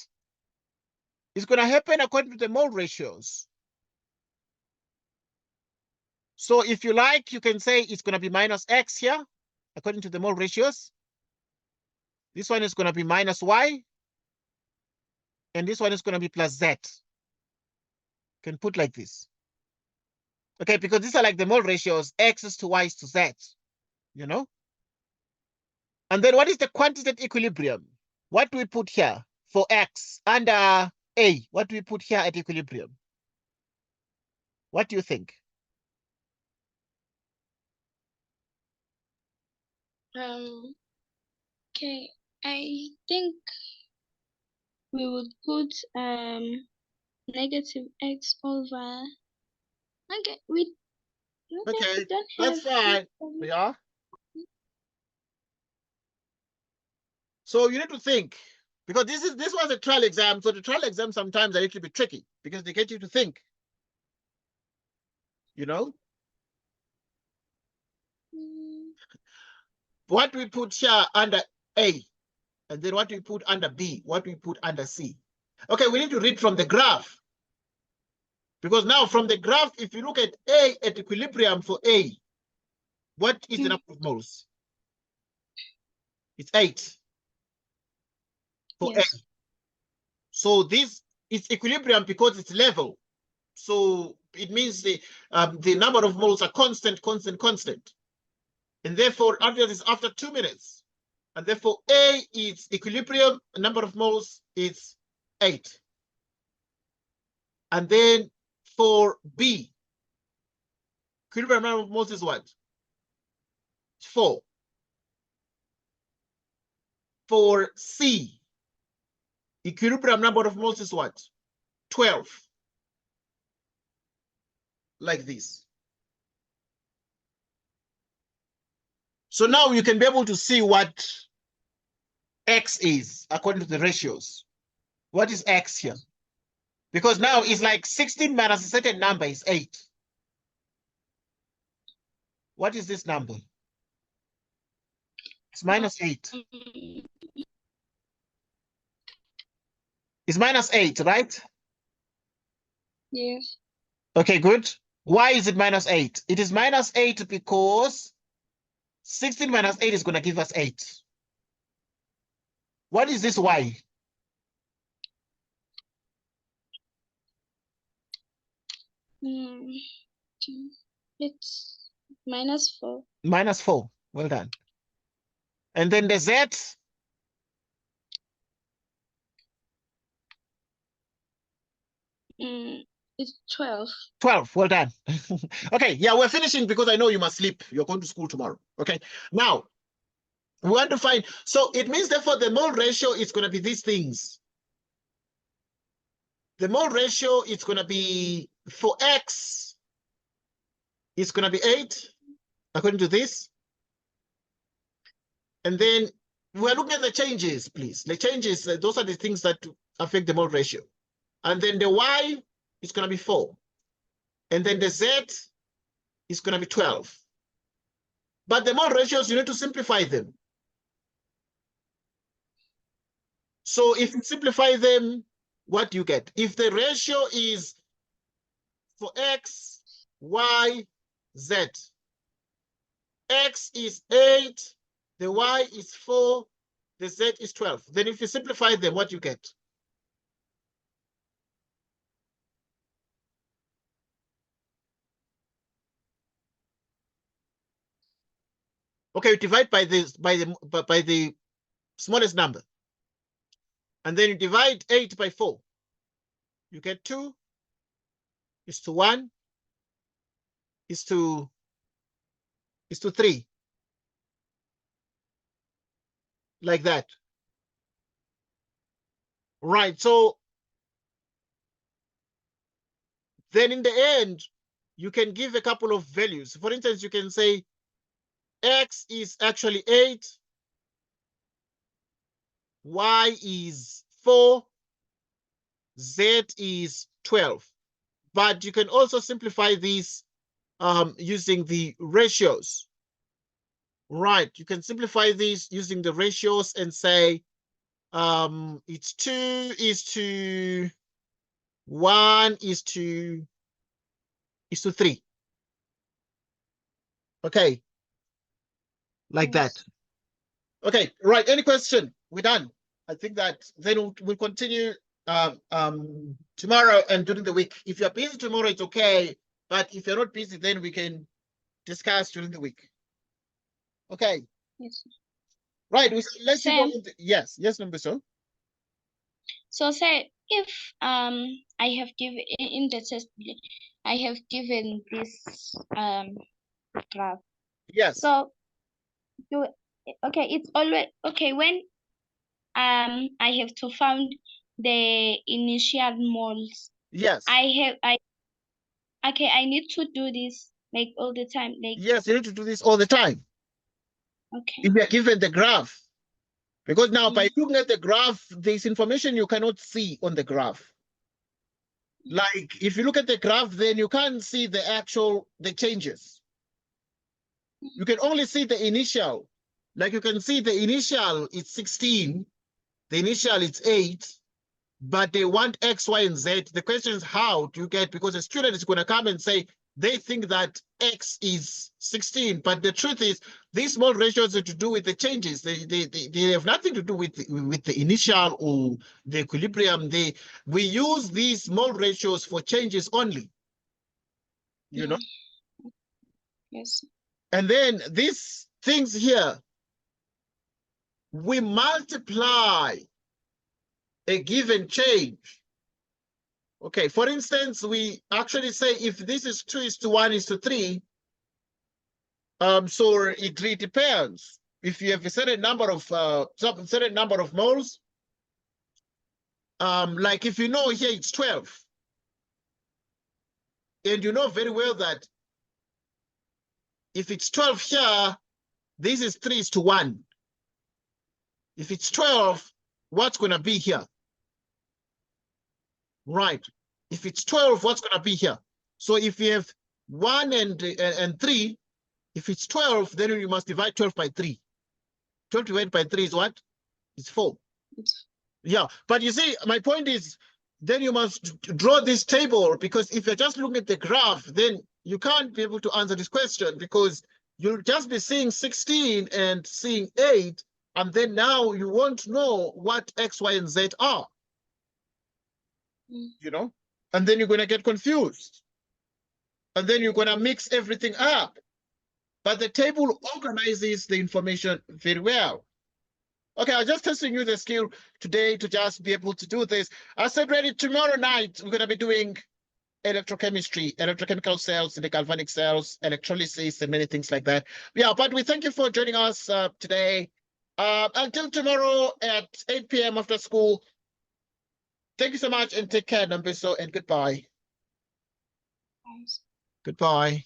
it's going to happen according to the mole ratios. So if you like, you can say it's going to be minus X here, according to the mole ratios. This one is going to be minus Y. And this one is going to be plus Z. You can put like this. Okay, because these are like the mole ratios, X is to Y is to Z, you know? And then what is the quantity at equilibrium? What do we put here for X under A? What do we put here at equilibrium? What do you think? Okay, I think we would put negative X over. Okay, we don't that's have. fine. Yeah. So you need to think, because this was a trial exam. So the trial exam sometimes are a little bit tricky because they get you to think. You know? What we put here under A, and then what we put under B, what we put under C. Okay, we need to read from the graph. Because now from the graph, if you look at A at equilibrium for A, what is the number of moles? It's 8 for Yes. A. So this is equilibrium because it's level. So it means the number of moles are constant. And therefore, after this, after 2 minutes, and therefore A is equilibrium, number of moles is 8. And then for B, equilibrium number of moles is what? 4. For C, equilibrium number of moles is what? 12. Like this. So now you can be able to see what X is according to the ratios. What is X here? Because now it's like 16 minus a certain number is 8. What is this number? It's minus 8. It's minus 8, right? Yes. Okay, good. Why is it minus 8? It is minus 8 because 16 minus 8 is going to give us 8. What is this y? It's -4. Minus 4. Well done. And then the z? It's 12. 12. Well done. Okay, yeah, we're finishing because I know you must sleep. You're going to school tomorrow. Okay, now we want to find, so it means therefore the mole ratio is going to be these things. The mole ratio is going to be, for X, it's going to be 8, according to this. And then we're looking at the changes, please. The changes, those are the things that affect the mole ratio. And then the Y is going to be 4. And then the Z is going to be 12. But the mole ratios, you need to simplify them. So if you simplify them, what do you get? If the ratio is for X, Y, Z, X is 8, the Y is 4, the Z is 12. Then if you simplify them, what do you get? Okay, you divide by the smallest number. And then you divide 8 by 4. You get 2 is to 1 is to 3. Like that. Right. So then in the end, you can give a couple of values. For instance, you can say X is actually 8, Y is 4, Z is 12. But you can also simplify these using the ratios. Right, you can simplify these using the ratios and say it's 2 is to 1 is to 3. Okay, like that. Okay, right. Any question? We're done. I think that then we'll continue tomorrow and during the week. If you're busy tomorrow, it's okay. But if you're not busy, then we can discuss during the week. Okay. Yes. Right. Let's go. Yes. Yes, number so. So say if I have given in the test, I have given this graph. Yes. So okay, it's always okay when I have to find the initial moles. Yes. I need to do this like all the time. Like yes, you need to do this all the time. Okay. If you are given the graph. Because now by looking at the graph, there's information you cannot see on the graph. Like if you look at the graph, then you can't see the changes. You can only see the initial. Like you can see the initial, it's 16. The initial, it's 8. But they want X, Y, and Z. The question is, how do you get, because a student is going to come and say, they think that X is 16, but the truth is, these small ratios are to do with the changes. They have nothing to do with the initial or the equilibrium. We use these small ratios for changes only. You know? Yes. And then these things here, we multiply a given change. Okay, for instance, we actually say if this is 2 is to 1 is to 3, so it really depends. If you have a certain number of moles, like if you know here it's 12, and you know very well that if it's 12 here, this is 3 is to 1. If it's 12, what's going to be here? Right. If it's 12, what's going to be here? So if you have 1 and 3, If it's 12, then you must divide 12 by 3. 12 divided by 3 is what? It's 4. Yeah, but you see, my point is, then you must draw this table, because if you're just looking at the graph, then you can't be able to answer this question, because you'll just be seeing 16 and seeing 8, and then now you won't know what X, Y, and Z are. You know? And then you're going to get confused. And then you're going to mix everything up. But the table organizes the information very well. Okay, I'm just testing you the skill today to just be able to do this. I said ready tomorrow night, we're going to be doing electrochemistry, electrochemical cells, the galvanic cells, electrolysis, and many things like that. Yeah, but we thank you for joining us today. Until tomorrow at 8 p.m. after school. Thank you so much and take care, Nambiso, and goodbye. Nice. Goodbye.